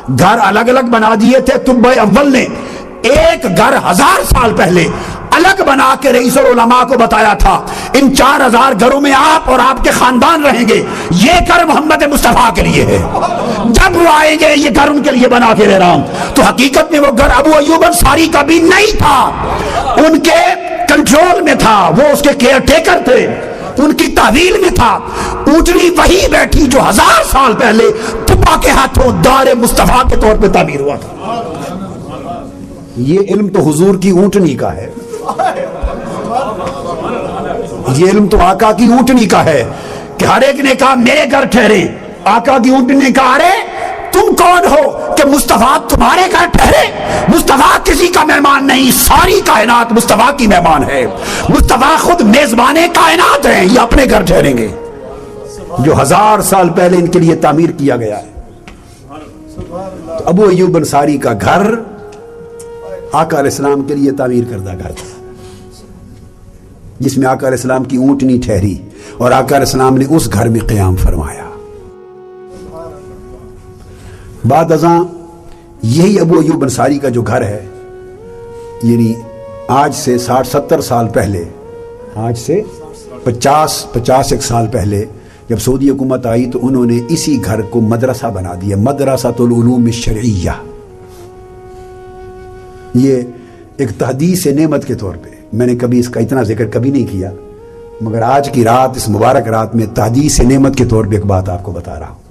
گھر الگ الگ بنا دیے تھے طبہ اول نے، ایک گھر 1000 سال پہلے الگ بنا کے رئیس العلماء کو بتایا تھا، ان 4000 گھروں میں آپ اور آپ کے خاندان رہیں گے، یہ گھر محمد مصطفیٰ کے لیے ہے، جب وہ آئیں گے یہ گھر ان کے لیے بنا کے رہ رہا ہوں۔ تو حقیقت میں وہ گھر ابو ایوب انصاری کا بھی نہیں تھا، ان کے کنٹرول میں تھا، وہ اس کے کیئر ٹیکر تھے، ان کی تحویل میں تھا۔ اونٹنی وہی بیٹھی جو 1000 سال پہلے طبہ آقا کے ہاتھوں دار مصطفیٰ کے طور پہ تعمیر ہوا تھا. یہ علم تو حضور کی اونٹنی کا ہے, یہ علم تو آقا کی اونٹنی کا ہے کہ ہر ایک نے کہا میرے گھر ٹھہرے. آقا کی اونٹنی نے کہا ارے تم کون ہو کہ مصطفیٰ تمہارے گھر ٹھہرے؟ مصطفیٰ کسی کا مہمان نہیں, ساری کائنات مصطفیٰ کی مہمان ہے. مصطفیٰ خود میزبان کائنات ہیں, یہ اپنے گھر ٹھہریں گے جو 1000 سال پہلے ان کے لیے تعمیر کیا گیا ہے. تو ابو ایوب انصاری کا گھر آقا علیہ السلام کے لیے تعمیر کردہ گھر تھا, جس میں آقا علیہ السلام کی اونٹنی ٹھہری اور آقا علیہ السلام نے اس گھر میں قیام فرمایا. بعد ازاں یہی ابو ایوب انصاری کا جو گھر ہے, یعنی آج سے 60-70 سال پہلے, آج سے 50 سال پہلے جب سعودی حکومت آئی تو انہوں نے اسی گھر کو مدرسہ بنا دیا, مدرسۃ العلوم الشرعیہ. یہ ایک تحدیث نعمت کے طور پہ, میں نے کبھی اس کا اتنا ذکر کبھی نہیں کیا, مگر آج کی رات, اس مبارک رات میں تحدیث نعمت کے طور پہ ایک بات آپ کو بتا رہا ہوں.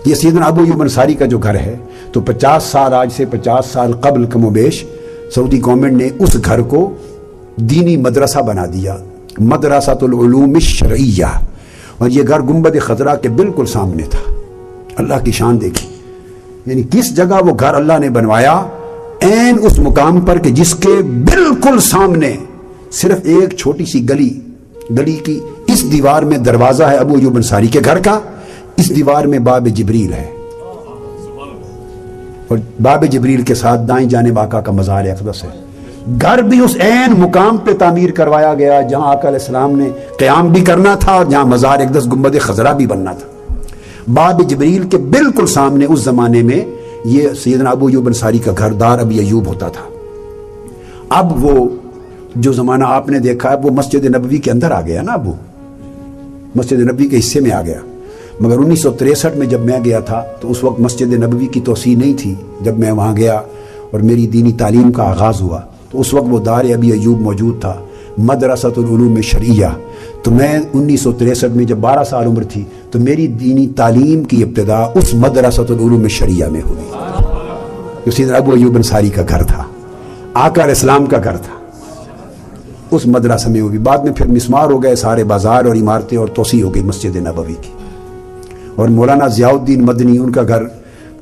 یہ سیدنا ابو ایوب انصاری کا جو گھر ہے تو 50 سال, آج سے 50 سال قبل کم و بیش سعودی گورنمنٹ نے اس گھر کو دینی مدرسہ بنا دیا, مدرسۃ العلوم الشرعیہ. اور یہ گھر گنبد خضرا کے بالکل سامنے تھا. اللہ کی شان دیکھی, یعنی کس جگہ وہ گھر اللہ نے بنوایا, عین اس مقام پر کہ جس کے بالکل سامنے صرف ایک چھوٹی سی گلی کی اس دیوار میں دروازہ ہے ابو ایوب انصاری کے گھر کا, اس دیوار میں باب جبریل ہے, اور باب جبریل کے ساتھ دائیں جانب آقا کا مزار اقدس ہے. گھر بھی اس عین مقام پہ تعمیر کروایا گیا جہاں آقا علیہ السلام نے قیام بھی کرنا تھا, جہاں مزار اقدس گنبد خضرا بھی بننا تھا. باب جبریل کے بالکل سامنے اس زمانے میں یہ سیدنا ابو ایوب انصاری کا گھر دار ابی ایوب ہوتا تھا. اب وہ جو زمانہ آپ نے دیکھا ہے وہ مسجد نبوی کے اندر آ گیا نا, ابو مسجد نبوی کے حصے میں آ گیا. مگر 1963 میں جب میں گیا تھا تو اس وقت مسجد نبوی کی توسیع نہیں تھی. جب میں وہاں گیا اور میری دینی تعلیم کا آغاز ہوا تو اس وقت وہ دار ابی ایوب موجود تھا, مدرسۃ العلوم الشرعیہ. تو میں 1963 میں جب 12 سال عمر تھی تو میری دینی تعلیم کی ابتدا اس مدرسۃ العلوم الشرعیہ میں ہوئی, جو سیدنا ابو ایوب انصاری کا گھر تھا, آقا علیہ السلام کا گھر تھا. اس مدرسہ میں ہوئی. بعد میں پھر مسمار ہو گئے سارے بازار اور عمارتیں اور توسیع ہو گئی مسجد نبوی کی. اور مولانا ضیاء الدین مدنی, ان کا گھر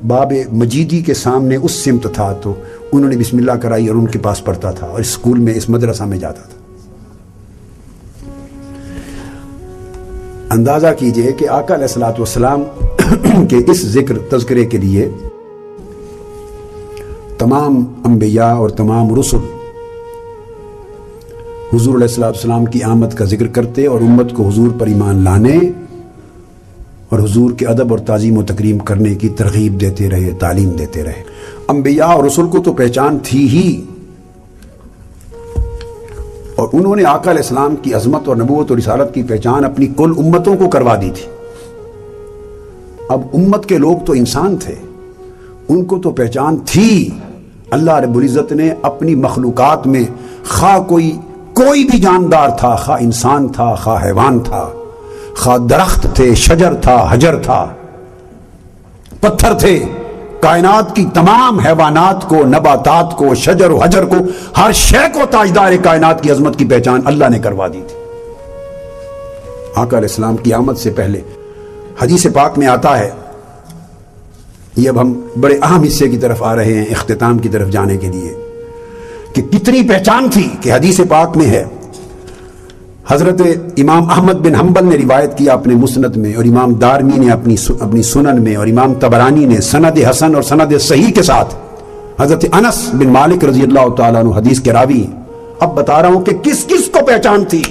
باب مجیدی کے سامنے اس سمت تھا, تو انہوں نے بسم اللہ کرائی اور ان کے پاس پڑھتا تھا اور اسکول میں اس مدرسہ میں جاتا تھا. اندازہ کیجئے کہ آقا علیہ الصلوۃ والسلام کے اس ذکر تذکرے کے لیے تمام انبیاء اور تمام رسل حضور علیہ الصلوۃ والسلام کی آمد کا ذکر کرتے اور امت کو حضور پر ایمان لانے اور حضور کے ادب اور تعظیم و تکریم کرنے کی ترغیب دیتے رہے, تعلیم دیتے رہے. انبیاء اور رسول کو تو پہچان تھی ہی, اور انہوں نے آقا علیہ السلام کی عظمت اور نبوت اور رسالت کی پہچان اپنی کل امتوں کو کروا دی تھی. اب امت کے لوگ تو انسان تھے, ان کو تو پہچان تھی. اللہ رب العزت نے اپنی مخلوقات میں خواہ کوئی بھی جاندار تھا, خواہ انسان تھا, خواہ حیوان تھا, خواہ درخت تھے, شجر تھا, حجر تھا, پتھر تھے, کائنات کی تمام حیوانات کو, نباتات کو, شجر و حجر کو, ہر شے کو تاجدار کائنات کی عظمت کی پہچان اللہ نے کروا دی تھی. آقا علیہ السلام کی آمد سے پہلے حدیث پاک میں آتا ہے, یہ اب ہم بڑے اہم حصے کی طرف آ رہے ہیں, اختتام کی طرف جانے کے لیے, کہ کتنی پہچان تھی کہ حدیث پاک میں ہے. حضرت امام احمد بن حنبل نے روایت کیا اپنے مسند میں, اور امام دارمی نے اپنی سنن میں, اور امام طبرانی نے سند حسن اور سند صحیح کے ساتھ. حضرت انس بن مالک رضی اللہ تعالیٰ عنہ حدیث کے راوی. اب بتا رہا ہوں کہ کس کس کو پہچان تھی.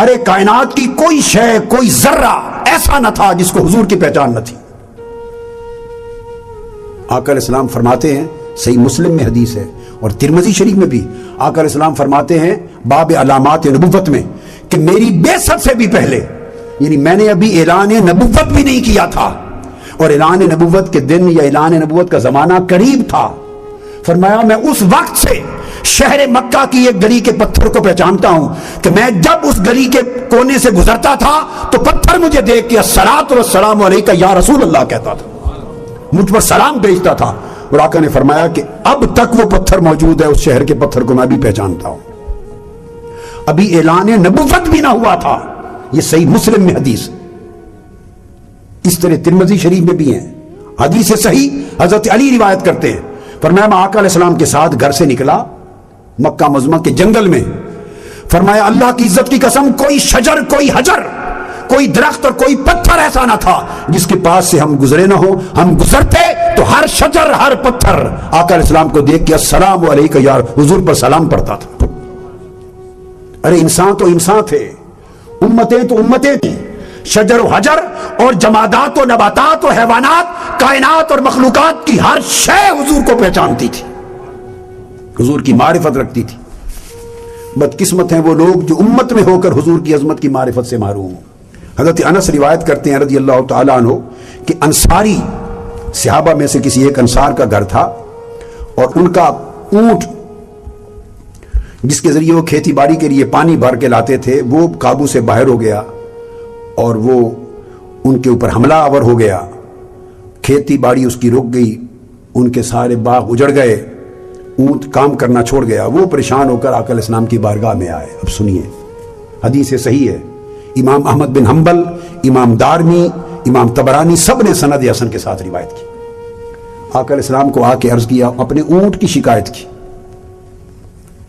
ارے کائنات کی کوئی شے, کوئی ذرہ ایسا نہ تھا جس کو حضور کی پہچان نہ تھی. آقا علیہ السلام فرماتے ہیں, صحیح مسلم میں حدیث ہے اور ترمذی شریف میں بھی, آقا علیہ السلام فرماتے ہیں باب علامات نبوت میں کہ میری بعثت سے بھی پہلے, یعنی میں نے ابھی اعلان نبوت بھی نہیں کیا تھا, اور اعلان نبوت کے دن یا اعلان نبوت کا زمانہ قریب تھا. فرمایا میں اس وقت سے شہر مکہ کی ایک گلی کے پتھر کو پہچانتا ہوں کہ میں جب اس گلی کے کونے سے گزرتا تھا تو پتھر مجھے دیکھ کے الصلاۃ والسلام علیکہ یا رسول اللہ کہتا تھا، مجھ پر سلام بھیجتا تھا۔ اور آقا نے فرمایا کہ اب تک وہ پتھر موجود ہے، اس شہر کے پتھر کو میں بھی پہچانتا ہوں۔ ابھی اعلان نبوت بھی نہ ہوا تھا۔ یہ صحیح مسلم میں حدیث، اس طرح ترمذی شریف میں بھی ہیں حدیث صحیح۔ حضرت علی روایت کرتے ہیں، فرمایا میں آقا علیہ السلام کے ساتھ گھر سے نکلا مکہ معظمہ کے جنگل میں، فرمایا اللہ کی عزت کی قسم کوئی شجر، کوئی حجر، کوئی درخت اور کوئی پتھر ایسا نہ تھا جس کے پاس سے ہم گزرے نہ ہو۔ ہم گزرتے تو ہر شجر، ہر پتھر آقا علیہ السلام کو دیکھ کے السلام علیکہ یا حضور پر سلام پڑھتا تھا۔ ارے انسان تو انسان تھے، امتیں تو امتیں تھیں، شجر و حجر اور جمادات و نباتات و حیوانات، کائنات اور مخلوقات کی ہر شے حضور کو پہچانتی تھی، حضور کی معرفت رکھتی تھی۔ بدقسمت ہیں وہ لوگ جو امت میں ہو کر حضور کی عظمت کی معرفت سے محروم ہوں۔ حضرت انس روایت کرتے ہیں رضی اللہ تعالیٰ عنہ کہ انصاری صحابہ میں سے کسی ایک انصار کا گھر تھا اور ان کا اونٹ جس کے ذریعے وہ کھیتی باڑی کے لیے پانی بھر کے لاتے تھے وہ قابو سے باہر ہو گیا اور وہ ان کے اوپر حملہ آور ہو گیا، کھیتی باڑی اس کی رک گئی، ان کے سارے باغ اجڑ گئے، اونٹ کام کرنا چھوڑ گیا۔ وہ پریشان ہو کر آقا علیہ السلام کی بارگاہ میں آئے۔ اب سنیے، حدیث صحیح ہے، امام احمد بن حنبل، امام دارمی، امام طبرانی سب نے سند حسن کے ساتھ روایت کی۔ آقا علیہ السلام کو آ کے عرض کیا، اپنے اونٹ کی شکایت کی۔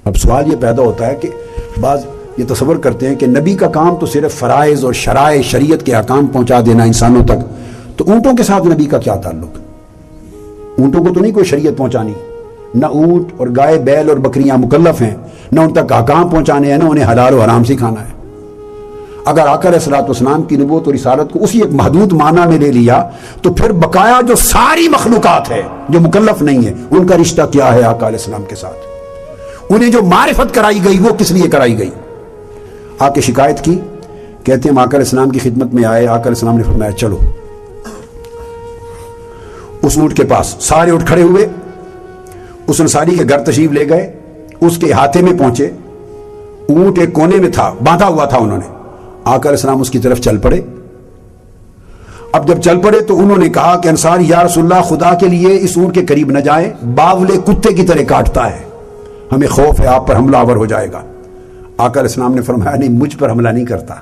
اب سوال یہ پیدا ہوتا ہے کہ بعض یہ تصور کرتے ہیں کہ نبی کا کام تو صرف فرائض اور شرائع شریعت کے احکام پہنچا دینا انسانوں تک، تو اونٹوں کے ساتھ نبی کا کیا تعلق؟ اونٹوں کو تو نہیں کوئی شریعت پہنچانی، نہ اونٹ اور گائے بیل اور بکریاں مکلف ہیں، نہ ان تک احکام پہنچانے ہیں، نہ انہیں حلال و حرام سکھانا ہے۔ اگر آقا علیہ الصلوۃ والسلام کی نبوت اور رسالت کو اسی ایک محدود معنی میں لے لیا تو پھر بقایا جو ساری مخلوقات ہے جو مکلف نہیں ہے ان کا رشتہ کیا ہے آقا علیہ السلام کے ساتھ؟ انہیں جو معرفت کرائی گئی وہ کس لیے کرائی گئی؟ آ کے شکایت کی، کہتے ہیں آقا علیہ السلام کی خدمت میں آئے، آقا علیہ السلام نے فرمایا چلو۔ اس اونٹ کے پاس سارے اونٹ کھڑے ہوئے، اس انصاری کے گھر تشریف لے گئے، اس کے احاطے میں پہنچے، اونٹ ایک کونے میں تھا، باندھا ہوا تھا انہوں نے۔ آقا علیہ السلام اس کی طرف چل پڑے۔ اب جب چل پڑے تو انہوں نے کہا کہ انصار یا رسول اللہ خدا کے لیے اس اونٹ کے قریب نہ جائیں، باولے کتے کی طرح کاٹتا ہے، ہمیں خوف ہے آپ پر حملہ آور ہو جائے گا۔ آقا علیہ السلام نے فرمایا نہیں، مجھ پر حملہ نہیں کرتا۔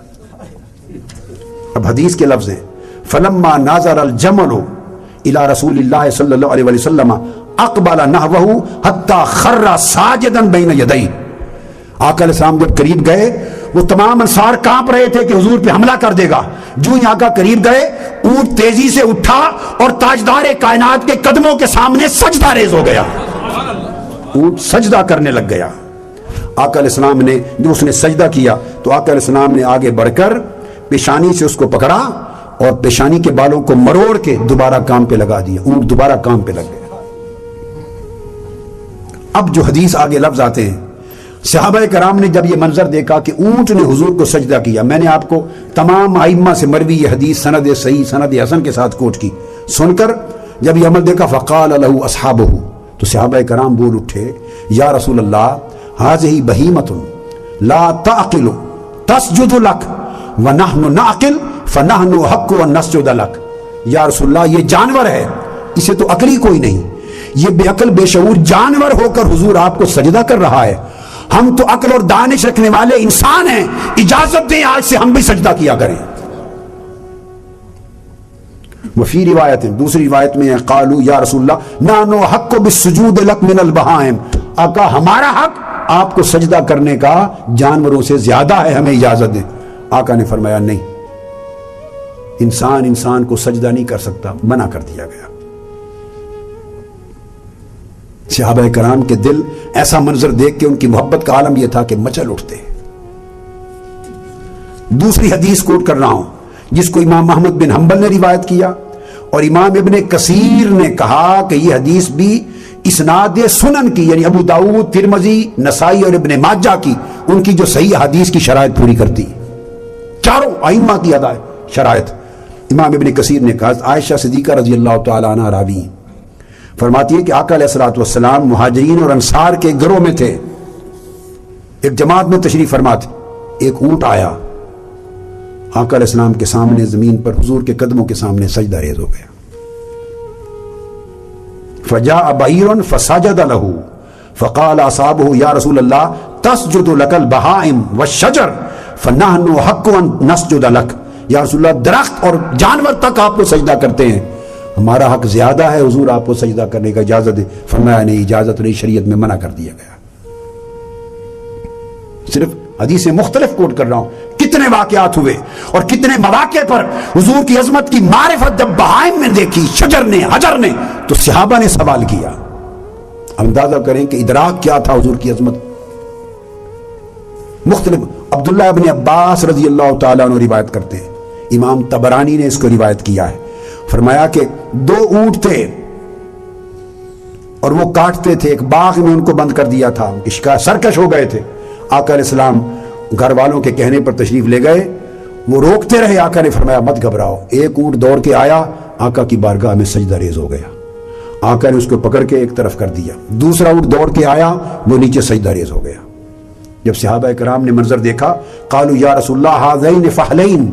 اب حدیث کے لفظ ہیں فلما ناظر الجمل الى رسول اللہ صلی اللہ علیہ وسلم اقبل نحوہ حتی خر ساجدا بین یدیہ۔ آقا علیہ السلام جب قریب گئے وہ تمام انصار کانپ رہے تھے کہ حضور پہ حملہ کر دے گا۔ جو ہی آقا قریب گئے اونٹ تیزی سے اٹھا اور تاجدار کائنات کے قدموں کے سامنے سجدہ ریز ہو گیا، اونٹ سجدہ کرنے لگ گیا۔ آقا علیہ السلام نے جو اس نے سجدہ کیا تو آقا علیہ السلام نے آگے بڑھ کر پیشانی سے اس کو پکڑا اور پیشانی کے بالوں کو مروڑ کے دوبارہ کام پہ لگا دیا، اونٹ دوبارہ کام پہ لگ گیا۔ اب جو حدیث آگے لفظ آتے ہیں، صحابہ کرام نے جب یہ منظر دیکھا کہ اونٹ نے حضور کو سجدہ کیا، میں نے آپ کو تمام ائمہ سے مروی یہ حدیث سند صحیح سند حسن کے ساتھ کوٹ کی، سن کر جب یہ عمل دیکھا فقال له اصحابہ، تو صحابہ کرام بول اٹھے یا رسول اللہ هذه بہیمۃ لا تعقل تسجد لک ونحن نعقل فنحن حق ان نسجد لک۔ یا رسول اللہ یہ جانور ہے، اسے تو عقل ہی کوئی نہیں، یہ بے عقل بے شعور جانور ہو کر حضور آپ کو سجدہ کر رہا ہے، ہم تو عقل اور دانش رکھنے والے انسان ہیں، اجازت دیں آج سے ہم بھی سجدہ کیا کریں۔ وفی روایت، دوسری روایت میں قالوا یا رسول اللہ نحن حق بالسجود لک من البہائم، آقا ہمارا حق آپ کو سجدہ کرنے کا جانوروں سے زیادہ ہے، ہمیں اجازت دیں۔ آقا نے فرمایا نہیں، انسان انسان کو سجدہ نہیں کر سکتا، منع کر دیا گیا۔ صحابہ کرام کے دل ایسا منظر دیکھ کے ان کی محبت کا عالم یہ تھا کہ مچل اٹھتے۔ دوسری حدیث کوٹ کر رہا ہوں جس کو امام احمد بن حنبل نے روایت کیا اور امام ابن کثیر نے کہا کہ یہ حدیث بھی اسناد سنن کی، یعنی ابو داؤد، ترمذی، نسائی اور ابن ماجہ کی، ان کی جو صحیح حدیث کی شرائط پوری کرتی، چاروں ائمہ کی شرائط۔ امام ابن کثیر نے کہا عائشہ صدیقہ رضی اللہ تعالی عنہ راوی، فرماتی ہے کہ آقا علیہ الصلوۃ والسلام مہاجرین اور انصار کے گروہ میں تھے، ایک جماعت میں تشریف فرما تھے، ایک اونٹ آیا آقا علیہ السلام کے سامنے زمین پر حضور کے قدموں کے سامنے سجدہ ریز ہو گیا. فجاء بعیر فسجد له فقال اصحابه یا رسول اللہ تسجد لك البہائم والشجر فنحن حق ان نسجد لك. یا رسول اللہ درخت اور جانور تک آپ کو سجدہ کرتے ہیں، ہمارا حق زیادہ ہے، حضور آپ کو سجدہ کرنے کا اجازت ہے. فرمایا نہیں، اجازت نہیں، شریعت میں منع کر دیا گیا. صرف حدیثیں مختلف کوٹ کر رہا ہوں، کتنے واقعات ہوئے اور کتنے مواقع پر حضور کی عظمت کی معرفت جب بہائم نے دیکھی، شجر نے، حجر نے، تو صحابہ نے سوال کیا. اندازہ کریں کہ ادراک کیا تھا حضور کی عظمت. مختلف عبداللہ ابن عباس رضی اللہ تعالیٰ عنہ روایت کرتے ہیں، امام طبرانی نے اس کو روایت کیا ہے. فرمایا کہ دو اونٹ تھے اور وہ کاٹتے تھے، ایک باغ میں ان کو بند کر دیا تھا، سرکش ہو گئے تھے. آقا علیہ السلام گھر والوں کے کہنے پر تشریف لے گئے، وہ روکتے رہے. آقا نے فرمایا مت گھبراؤ. ایک اونٹ دوڑ کے آیا، آقا کی بارگاہ میں سجدہ ریز ہو گیا. آقا نے اس کو پکڑ کے ایک طرف کر دیا. دوسرا اونٹ دوڑ کے آیا، وہ نیچے سجدہ ریز ہو گیا. جب صحابہ کرام نے منظر دیکھا، قالوا یا رسول اللہ ھذین فحلین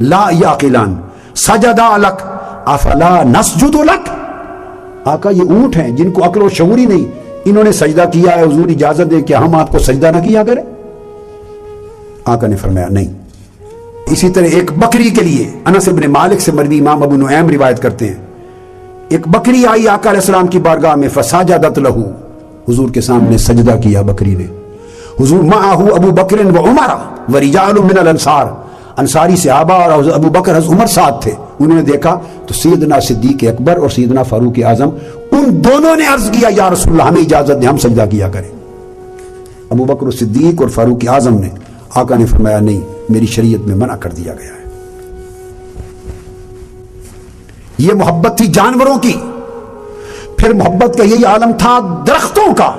لا یعقلان سجدا لک افلا نسجد لک. آقا یہ اونٹ ہیں جن کو عقل و شعور ہی نہیں، انہوں نے سجدہ کیا ہے، حضور اجازت دے کہ ہم آپ کو سجدہ نہ کیا کریں. آقا نے فرمایا نہیں. اسی طرح ایک بکری کے لیے انس بن مالک سے مروی، امام ابو نعیم روایت کرتے ہیں، ایک بکری آئی آقا علیہ السلام کی بارگاہ میں، فسجدت لہ، حضور کے سامنے سجدہ کیا بکری نے. حضور معہ ابو بکر و عمر و رجال من الانصار، انصاری صحابہ اور ابو بکر حضرت عمر ساتھ تھے. انہوں نے دیکھا تو سیدنا صدیق اکبر اور سیدنا فاروق اعظم، ان دونوں نے عرض کیا یا رسول اللہ ہمیں اجازت دیں ہم سجدہ کیا کریں. ابو بکر صدیق اور فاروق اعظم نے. آقا نے فرمایا نہیں، میری شریعت میں منع کر دیا گیا ہے. یہ محبت تھی جانوروں کی. پھر محبت کا یہی عالم تھا درختوں کا.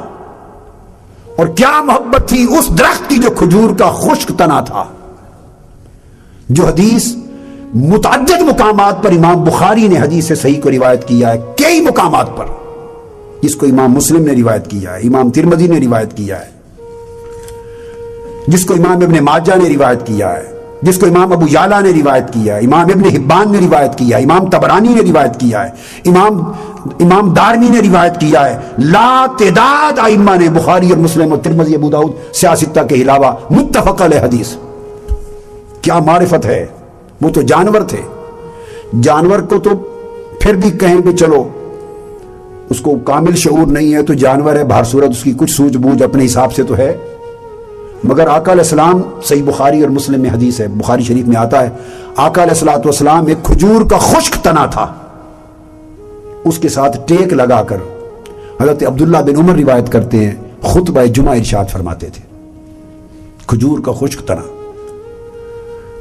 اور کیا محبت تھی اس درخت کی جو کھجور کا خشک تنا تھا، جو حدیث متعدد مقامات پر امام بخاری نے حدیث سے صحیح کو روایت کیا ہے، کئی مقامات پر، جس کو امام مسلم نے روایت کیا ہے، امام ترمذی نے روایت کیا ہے، جس کو امام ابن ماجہ نے روایت کیا ہے، جس کو امام ابو یعلا نے روایت کیا ہے، امام ابن حبان نے روایت کیا ہے، امام طبرانی نے روایت کیا ہے، امام دارمی نے روایت کیا ہے. لا تعداد ائمہ نے، بخاری اور مسلم اور ترمذی، ابو داؤد، سیاستہ کے علاوہ، متفق علیہ حدیث. کیا معرفت ہے. وہ تو جانور تھے. جانور کو تو پھر بھی کہیں کہ چلو اس کو کامل شعور نہیں ہے تو جانور ہے، بہر صورت اس کی کچھ سوجھ بوجھ اپنے حساب سے تو ہے. مگر آقا علیہ السلام، صحیح بخاری اور مسلم میں حدیث ہے، بخاری شریف میں آتا ہے، آقا علیہ الصلوۃ والسلام ایک کھجور کا خشک تنا تھا، اس کے ساتھ ٹیک لگا کر حضرت عبداللہ بن عمر روایت کرتے ہیں خطبہ جمعہ ارشاد فرماتے تھے. کھجور کا خشک تنا.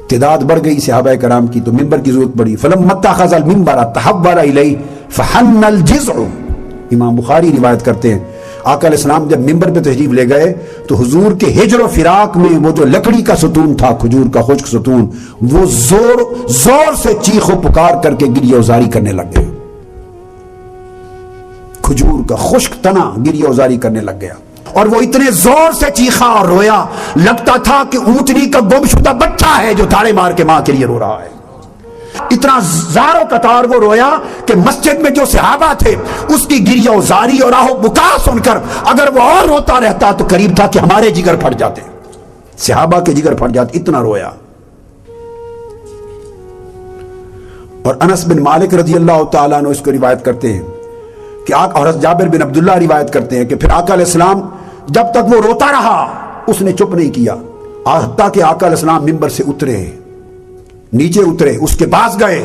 تعداد بڑھ گئی صحابہ کرام کی تو ممبر کی ضرورت پڑی. فلما اتخذ المنبر تحول الیہ فحن الجذع. امام بخاری روایت کرتے ہیں آقا علیہ السلام جب ممبر پہ تشریف لے گئے تو حضور کے ہجر و فراق میں وہ جو لکڑی کا ستون تھا، کھجور کا خشک ستون، وہ زور سے چیخ و پکار کر کے گریہ وزاری کرنے لگ گئے. کھجور کا خشک تنا گریہ وزاری کرنے لگ گیا، اور وہ اتنے زور سے چیخا اور رویا، لگتا تھا کہ اونٹنی کا گم شدہ بچہ ہے جو دھاڑے مار کے ماں کے لیے رو رہا ہے. اتنا زار و قطار وہ رویا کہ مسجد میں جو صحابہ تھے اس کی گریہ وزاری اور آہ و بکا سن کر اگر وہ اور روتا رہتا تو قریب تھا کہ ہمارے جگر پھٹ جاتے، صحابہ کے جگر پھٹ جاتے، اتنا رویا. اور انس بن مالک رضی اللہ تعالیٰ عنہ اس کو روایت کرتے ہیں کہ حضرت جابر بن عبداللہ روایت کرتے ہیں کہ پھر آقا علیہ السلام جب تک وہ روتا رہا اس نے چپ نہیں کیا، حتیٰ کہ آقا علیہ السلام ممبر سے اترے، نیچے اترے، اس کے پاس گئے،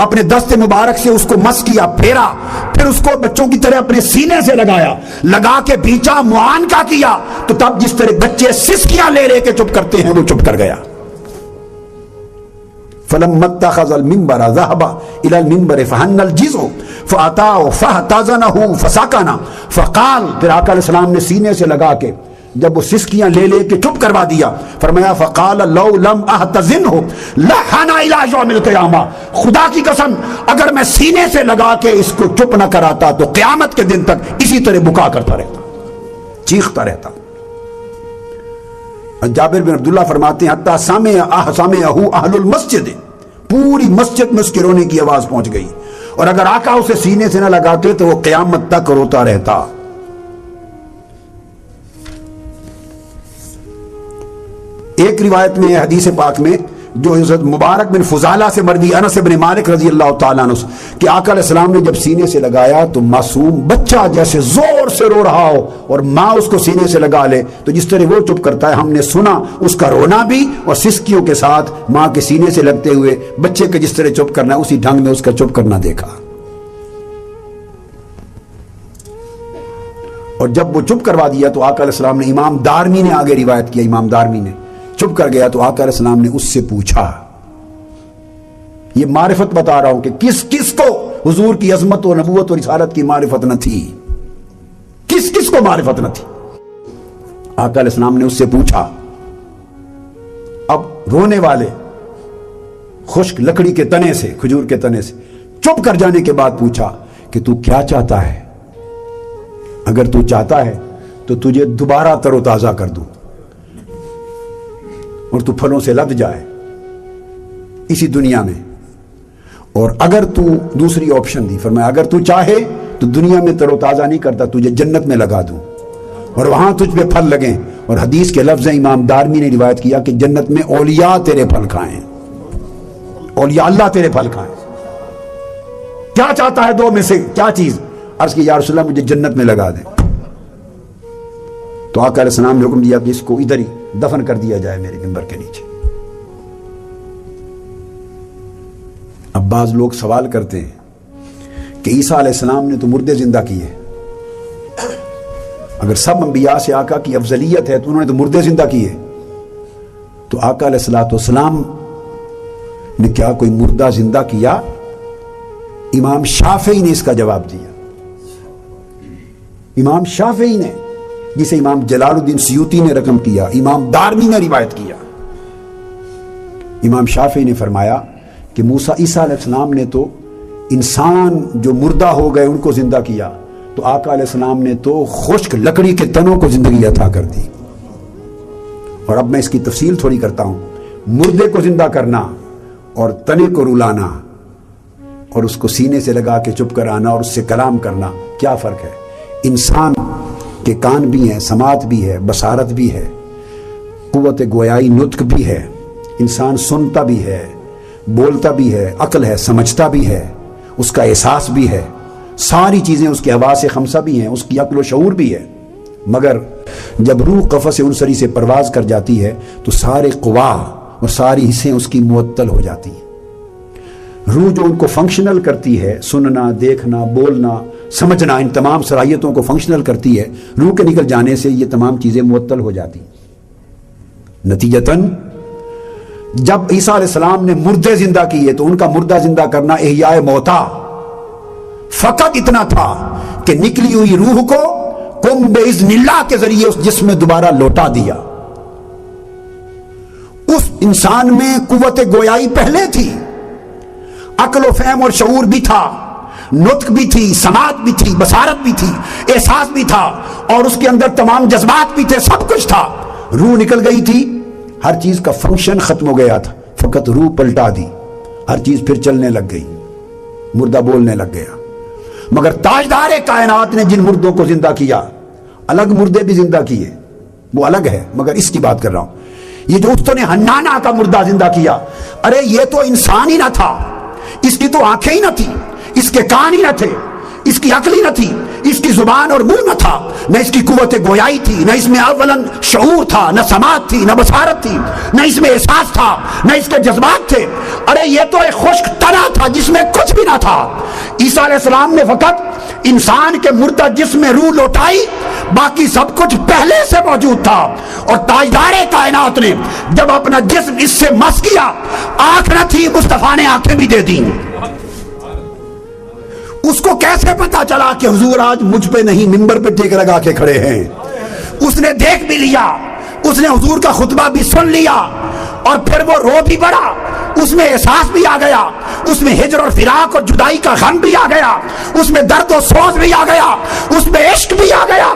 اپنے دست مبارک سے اس کو مس کیا، پھیرا، پھر اس کو بچوں کی طرح اپنے سینے سے لگایا، لگا کے بیچا، معانقہ کیا، تو تب جس طرح بچے سسکیاں لے لے کے چپ کرتے ہیں وہ چپ کر گیا. فلما اتخذ المنبر ذهب الى المنبر فحن الجذع فاتاه فاحتضنه فسكن فقال. پھر آقا علیہ السلام نے سینے سے لگا کے جب وہ سسکیاں لے لے کے چپ کروا دیا، فرمایا فقال لو لم احتزنہ لحن الی یوم القیامہ، خدا کی قسم اگر میں سینے سے لگا کے اس کو چپ نہ کراتا تو قیامت کے دن تک اسی طرح بکا کرتا رہتا، چیختا رہتا۔ جابر بن عبداللہ فرماتے ہیں حتی سمعہ اہل المسجد، پوری مسجد میں اس کے رونے کی آواز پہنچ گئی، اور اگر آقا اسے سینے سے نہ لگاتے تو وہ قیامت تک روتا رہتا۔ ایک روایت میں حدیث پاک میں جو حضرت مبارک بن فضالہ سے مروی انس بن مالک رضی اللہ تعالیٰ عنہ کہ آقا علیہ السلام نے جب سینے سے لگایا تو معصوم بچہ جیسے زور سے رو رہا ہو اور ماں اس کو سینے سے لگا لے تو جس طرح وہ چپ کرتا ہے، ہم نے سنا اس کا رونا بھی اور سسکیوں کے ساتھ ماں کے سینے سے لگتے ہوئے بچے کے جس طرح چپ کرنا ہے اسی ڈھنگ میں اس کا چپ کرنا دیکھا۔ اور جب وہ چپ کروا دیا تو آقا علیہ السلام نے، امام دارمی نے آگے روایت کیا، امام دارمی نے چپ کر گیا تو آقا علیہ السلام نے اس سے پوچھا، یہ معرفت بتا رہا ہوں کہ کس کو حضور کی عظمت و نبوت اور رسالت کی معرفت نہ تھی، کس کو معرفت نہ تھی۔ آقا علیہ السلام نے اس سے پوچھا، اب رونے والے خشک لکڑی کے تنے سے، کھجور کے تنے سے چپ کر جانے کے بعد پوچھا کہ تو کیا چاہتا ہے؟ اگر تو چاہتا ہے تو تجھے دوبارہ تر و تازہ کر دوں اور تو پھلوں سے لد جائے اسی دنیا میں، اور اگر تو دوسری آپشن دی، فرمایا اگر تو چاہے تو دنیا میں تر و تازہ نہیں کرتا، تجھے جنت میں لگا دوں اور وہاں تجھ پہ پھل لگیں۔ اور حدیث کے لفظ امام دارمی نے روایت کیا کہ جنت میں اولیاء تیرے پھل کھائیں، اولیاء اللہ تیرے پھل کھائیں۔ کیا چاہتا ہے دو میں سے کیا چیز؟ عرض کی یا رسول اللہ مجھے جنت میں لگا دیں۔ تو آقا علیہ السلام نے حکم دیا کہ اس کو ادھر ہی دفن کر دیا جائے میرے منبر کے نیچے۔ اب بعض لوگ سوال کرتے ہیں کہ عیسیٰ علیہ السلام نے تو مردے زندہ کیے، اگر سب انبیاء سے آقا کی افضلیت ہے تو انہوں نے تو مردے زندہ کیے، تو آقا علیہ السلام نے کیا کوئی مردہ زندہ کیا؟ امام شافعی نے اس کا جواب دیا، امام شافعی نے، جسے امام جلال الدین سیوطی نے رقم کیا، امام دارمی نے روایت کیا۔ امام شافعی نے فرمایا کہ عیسیٰ علیہ السلام نے تو انسان جو مردہ ہو گئے ان کو زندہ کیا، تو آقا علیہ السلام نے تو خشک لکڑی کے تنوں کو زندگی عطا کر دی۔ اور اب میں اس کی تفصیل تھوڑی کرتا ہوں، مردے کو زندہ کرنا اور تنے کو رلانا اور اس کو سینے سے لگا کے چپ کرانا اور اس سے کلام کرنا، کیا فرق ہے؟ انسان کے کان بھی ہیں، سماعت بھی ہے، بصارت بھی ہے، قوت گویائی نطق بھی ہے، انسان سنتا بھی ہے، بولتا بھی ہے، عقل ہے، سمجھتا بھی ہے، اس کا احساس بھی ہے، ساری چیزیں اس کے حواس خمسہ بھی ہیں، اس کی عقل و شعور بھی ہے، مگر جب روح قفس انصری سے پرواز کر جاتی ہے تو سارے قوا اور ساری حصیں اس کی معطل ہو جاتی ہیں۔ روح جو ان کو فنکشنل کرتی ہے، سننا، دیکھنا، بولنا، سمجھنا، ان تمام صلاحیتوں کو فنکشنل کرتی ہے، روح کے نکل جانے سے یہ تمام چیزیں معطل ہو جاتی ہیں۔ نتیجتاً جب عیسیٰ علیہ السلام نے مردے زندہ کیے تو ان کا مردہ زندہ کرنا احیاء موتا فقط اتنا تھا کہ نکلی ہوئی روح کو قم باذن اللہ کے ذریعے اس جسم میں دوبارہ لوٹا دیا۔ اس انسان میں قوت گویائی پہلے تھی، عقل و فہم اور شعور بھی تھا، نطق بھی تھی، سماعت بھی تھی، بصارت بھی تھی، احساس بھی تھا، اور اس کے اندر تمام جذبات بھی تھے، سب کچھ تھا۔ روح نکل گئی تھی، ہر چیز کا فنکشن ختم ہو گیا تھا، فقط روح پلٹا دی، ہر چیز پھر چلنے لگ گئی، مردہ بولنے لگ گیا۔ مگر تاجدار کائنات نے جن مردوں کو زندہ کیا، الگ مردے بھی زندہ کیے، وہ الگ ہے، مگر اس کی بات کر رہا ہوں۔ یہ جو اس نے حنانہ کا مردہ زندہ کیا، ارے یہ تو انسان ہی نہ تھا، اس کی تو آنکھیں ہی نہ تھی، اس کے کان ہی نہ تھے، اس کی عقل ہی نہ تھی، اس کی زبان اور منہ نہ تھا، نہ اس کی قوت گویائی تھی، نہ اس میں اولاً شعور تھا، نہ سماعت تھی، نہ بصارت تھی، نہ اس میں احساس تھا، نہ اس کے جذبات تھے۔ ارے یہ تو ایک خشک تنا تھا جس میں کچھ بھی نہ تھا۔ عیسیٰ علیہ السلام نے فقط انسان کے مردہ جسم میں روح لوٹائی، باقی سب کچھ پہلے سے موجود تھا۔ اور تاجدار کائنات نے جب اپنا جسم اس سے مس کیا، آنکھ نہ تھی، مصطفیٰ نے آنکھیں بھی دے دیں۔ اس کو کیسے پتا چلا کہ حضور آج مجھ پہ نہیں ممبر پہ ٹیک لگا کے کھڑے ہیں؟ اس نے دیکھ بھی لیا، اس نے حضور کا خطبہ بھی سن لیا، اور پھر وہ رو بھی پڑا، اس میں احساس بھی آ گیا، اس میں ہجر اور فراق اور جدائی کا غم بھی آ گیا، اس میں درد و سوز بھی آ گیا، اس میں عشق بھی آ گیا،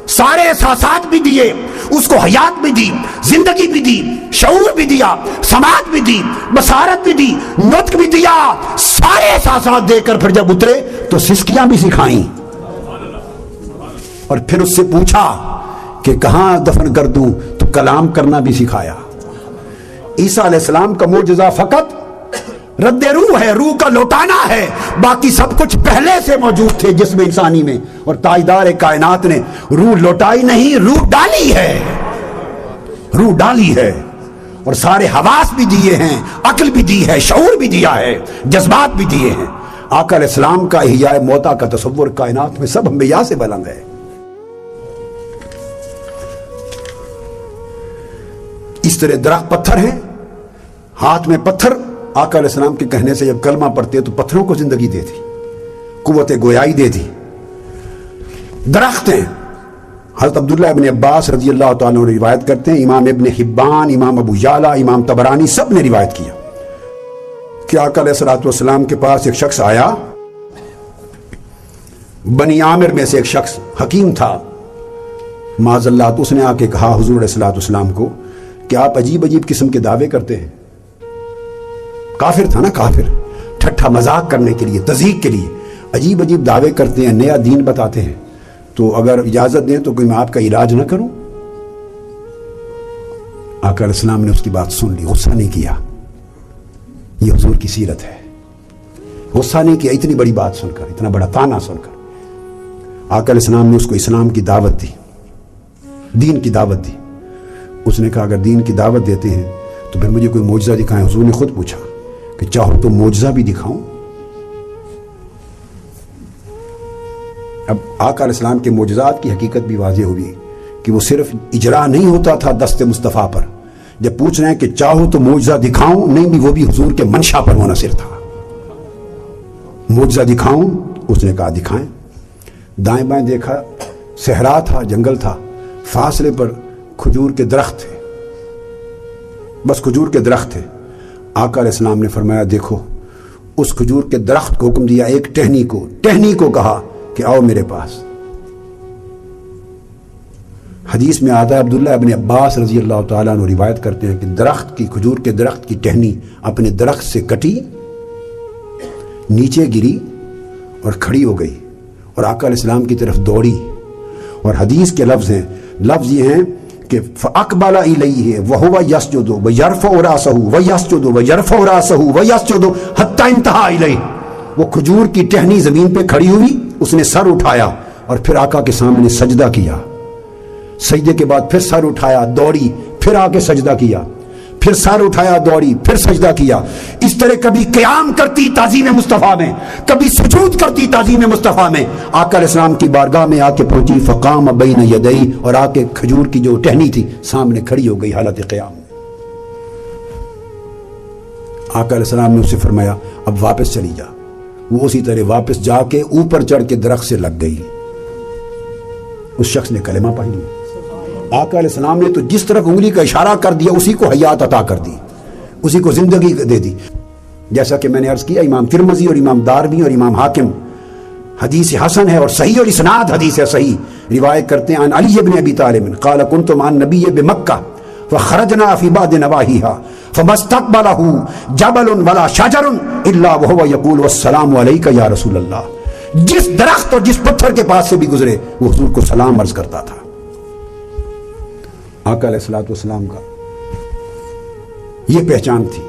سارے احساسات بھی دیے، اس کو حیات بھی دی، زندگی بھی دی، شعور بھی دیا، سماعت بھی دی، بصارت بھی دی، نطق بھی دیا، سارے احساسات دے کر پھر جب اترے تو سسکیاں بھی سکھائیں، اور پھر اس سے پوچھا کہ کہاں دفن کر دوں، تو کلام کرنا بھی سکھایا۔ عیسیٰ علیہ السلام کا معجزہ فقط رد روح ہے، روح کا لوٹانا ہے، باقی سب کچھ پہلے سے موجود تھے جسم انسانی میں، اور تاجدار کائنات نے روح لوٹائی نہیں، روح ڈالی ہے، روح ڈالی ہے، اور سارے حواس بھی دیے ہیں، عقل بھی دی ہے، شعور بھی دیا ہے، جذبات بھی دیے ہیں۔ آقا علیہ السلام کا احیاء موتا کا تصور کائنات میں سب انبیاء سے بلند ہے۔ اس طرح درخت پتھر ہیں، ہاتھ میں پتھر، آقا علیہ السلام کے کہنے سے جب کلمہ پڑھتے تو پتھروں کو زندگی دے دی، قوت گویائی دے دی۔ درخت ہیں، حضرت عبداللہ ابن عباس رضی اللہ تعالیٰ عنہ روایت کرتے ہیں، امام ابن حبان، امام ابو یعلا، امام طبرانی سب نے روایت کیا کہ آقا علیہ السلام کے پاس ایک شخص آیا، بنی عامر میں سے ایک شخص حکیم تھا معاذ اللہ، تو اس نے آ کے کہا حضور علیہ السلام کو کہ آپ عجیب عجیب قسم کے دعوے کرتے ہیں۔ کافر تھا نا، کافر، ٹھٹھا مذاق کرنے کے لیے، تذیق کے لیے عجیب عجیب دعوے کرتے ہیں، نیا دین بتاتے ہیں، تو اگر اجازت دیں تو کوئی میں آپ کا علاج نہ کروں؟ آقا علیہ السلام نے اس کی بات سن لی، غصہ نہیں کیا، یہ حضور کی سیرت ہے، غصہ نہیں کیا اتنی بڑی بات سن کر، اتنا بڑا طعنہ سن کر۔ آقا علیہ السلام نے اس کو اسلام کی دعوت دی، دین کی دعوت دی۔ اس نے کہا اگر دین کی دعوت دیتے ہیں تو پھر مجھے کوئی معجزہ دکھائیں۔ حضور نے خود پوچھا کہ چاہو تو معجزہ بھی دکھاؤں؟ اب آقا علیہ السلام کے معجزات کی حقیقت بھی واضح ہوئی کہ وہ صرف اجرا نہیں ہوتا تھا دست مصطفیٰ پر، جب پوچھ رہے ہیں کہ چاہو تو معجزہ دکھاؤں، نہیں بھی وہ بھی حضور کے منشا پر منحصر تھا۔ معجزہ دکھاؤں؟ اس نے کہا دکھائیں۔ دائیں بائیں دیکھا، صحرا تھا، جنگل تھا، فاصلے پر کھجور کے درخت تھے، بس کھجور کے درخت تھے۔ آقا علیہ السلام نے فرمایا دیکھو، اس کھجور کے درخت کو حکم دیا، ایک ٹہنی کو کہا کہ آؤ میرے پاس۔ حدیث میں آتا ہے، عبداللہ ابن عباس رضی اللہ تعالیٰ عنہ روایت کرتے ہیں کہ درخت کی، کھجور کے درخت کی ٹہنی اپنے درخت سے کٹی، نیچے گری اور کھڑی ہو گئی، اور آقا علیہ السلام کی طرف دوڑی، اور حدیث کے لفظ یہ ہیں کہ فَأَقْبَلَ إِلَيْهِ وَهُوَ يَسْجُدُ وَيَرْفَعُ رَأْسَهُ وَيَسْجُدُ وَيَرْفَعُ رَأْسَهُ وَيَسْجُدُ حَتَّى انتهى إِلَيْهِ۔ وہ کھجور کی ٹہنی زمین پہ کھڑی ہوئی، اس نے سر اٹھایا اور پھر آقا کے سامنے سجدہ کیا، سجدے کے بعد پھر سر اٹھایا، دوڑی، پھر آ کے سجدہ کیا، پھر سر اٹھایا، دوڑی، پھر سجدہ کیا۔ اس طرح کبھی قیام کرتی تعظیم مصطفیٰ میں، کبھی سجود کرتی تعظیم مصطفیٰ میں۔ آقا علیہ السلام کی بارگاہ میں آ کے پہنچی، فقام بین یدئی، اور آ کے کھجور کی جو ٹہنی تھی سامنے کھڑی ہو گئی حالت قیام میں۔ آقا علیہ السلام نے اسے فرمایا اب واپس چلی جا۔ وہ اسی طرح واپس جا کے اوپر چڑھ کے درخت سے لگ گئی۔ اس شخص نے کلمہ پڑھ لیا۔ آقا علیہ السلام نے تو جس طرف انگلی کا اشارہ کر دیا اسی کو حیات عطا کر دی، اسی کو زندگی دے دی۔ جیسا کہ میں نے عرض کیا، امام ترمذی اور امام دارمی اور امام حاکم حدیث حسن ہے اور صحیح، اور اسناد حدیث ہے صحیح، روایت کرتے ہیں عن علی بن ابی طالب قال كنت مع النبي بمکہ فخرجنا في بعض نواحيها فما استقبله جبل ولا شجر الا وهو يقول والسلام عليك يا رسول اللہ۔ جس درخت اور جس پتھر کے پاس سے بھی گزرے وہ حضور کو سلام عرض کرتا تھا۔ آقا علیہ السلام کا یہ پہچان تھی،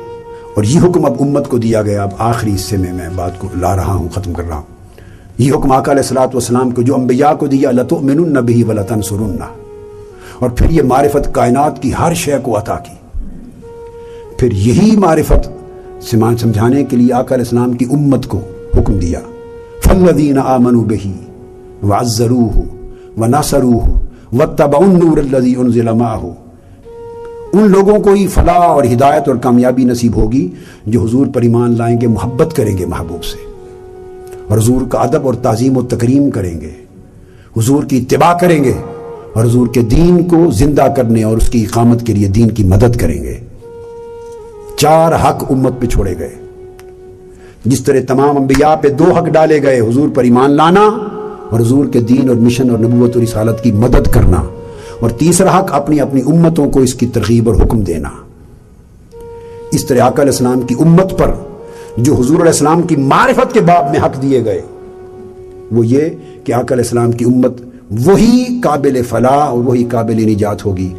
اور یہ حکم اب امت کو دیا گیا۔ اب آخری حصے میں بات کو لا رہا ہوں، ختم کر رہا ہوں۔ یہ حکم آقا علیہ السلام کو جو انبیاء کو دیا، لَتُؤْمِنُنَّ بِهِ وَلَتَنْصُرُنَّهُ، اور پھر یہ معرفت کائنات کی ہر شے کو عطا کی۔ پھر یہی معرفت سمجھانے کے لیے آقا علیہ السلام کی امت کو حکم دیا، فَالَّذِينَ آمَنُوا بِهِ وَعَزَّرُوهُ وَنَصَرُوهُ وَاتَّبَعُوا النُّورَ الَّذِي أُنزِلَ مَعَهُ۔ ان لوگوں کو ہی فلاح اور ہدایت اور کامیابی نصیب ہوگی جو حضور پر ایمان لائیں گے، محبت کریں گے محبوب سے، اور حضور کا ادب اور تعظیم و تکریم کریں گے، حضور کی اتباع کریں گے، اور حضور کے دین کو زندہ کرنے اور اس کی اقامت کے لیے دین کی مدد کریں گے۔ 4 حق امت پہ چھوڑے گئے، جس طرح تمام انبیاء پہ 2 حق ڈالے گئے، حضور پر ایمان لانا اور حضور کے دین اور مشن اور نبوت اور رسالت کی مدد کرنا، اور تیسرا حق اپنی اپنی امتوں کو اس کی ترغیب اور حکم دینا۔ اس طرح آقا علیہ السلام کی امت پر جو حضور علیہ السلام کی معرفت کے باب میں حق دیے گئے وہ یہ کہ آقا علیہ السلام کی امت وہی قابل فلاح اور وہی قابل نجات ہوگی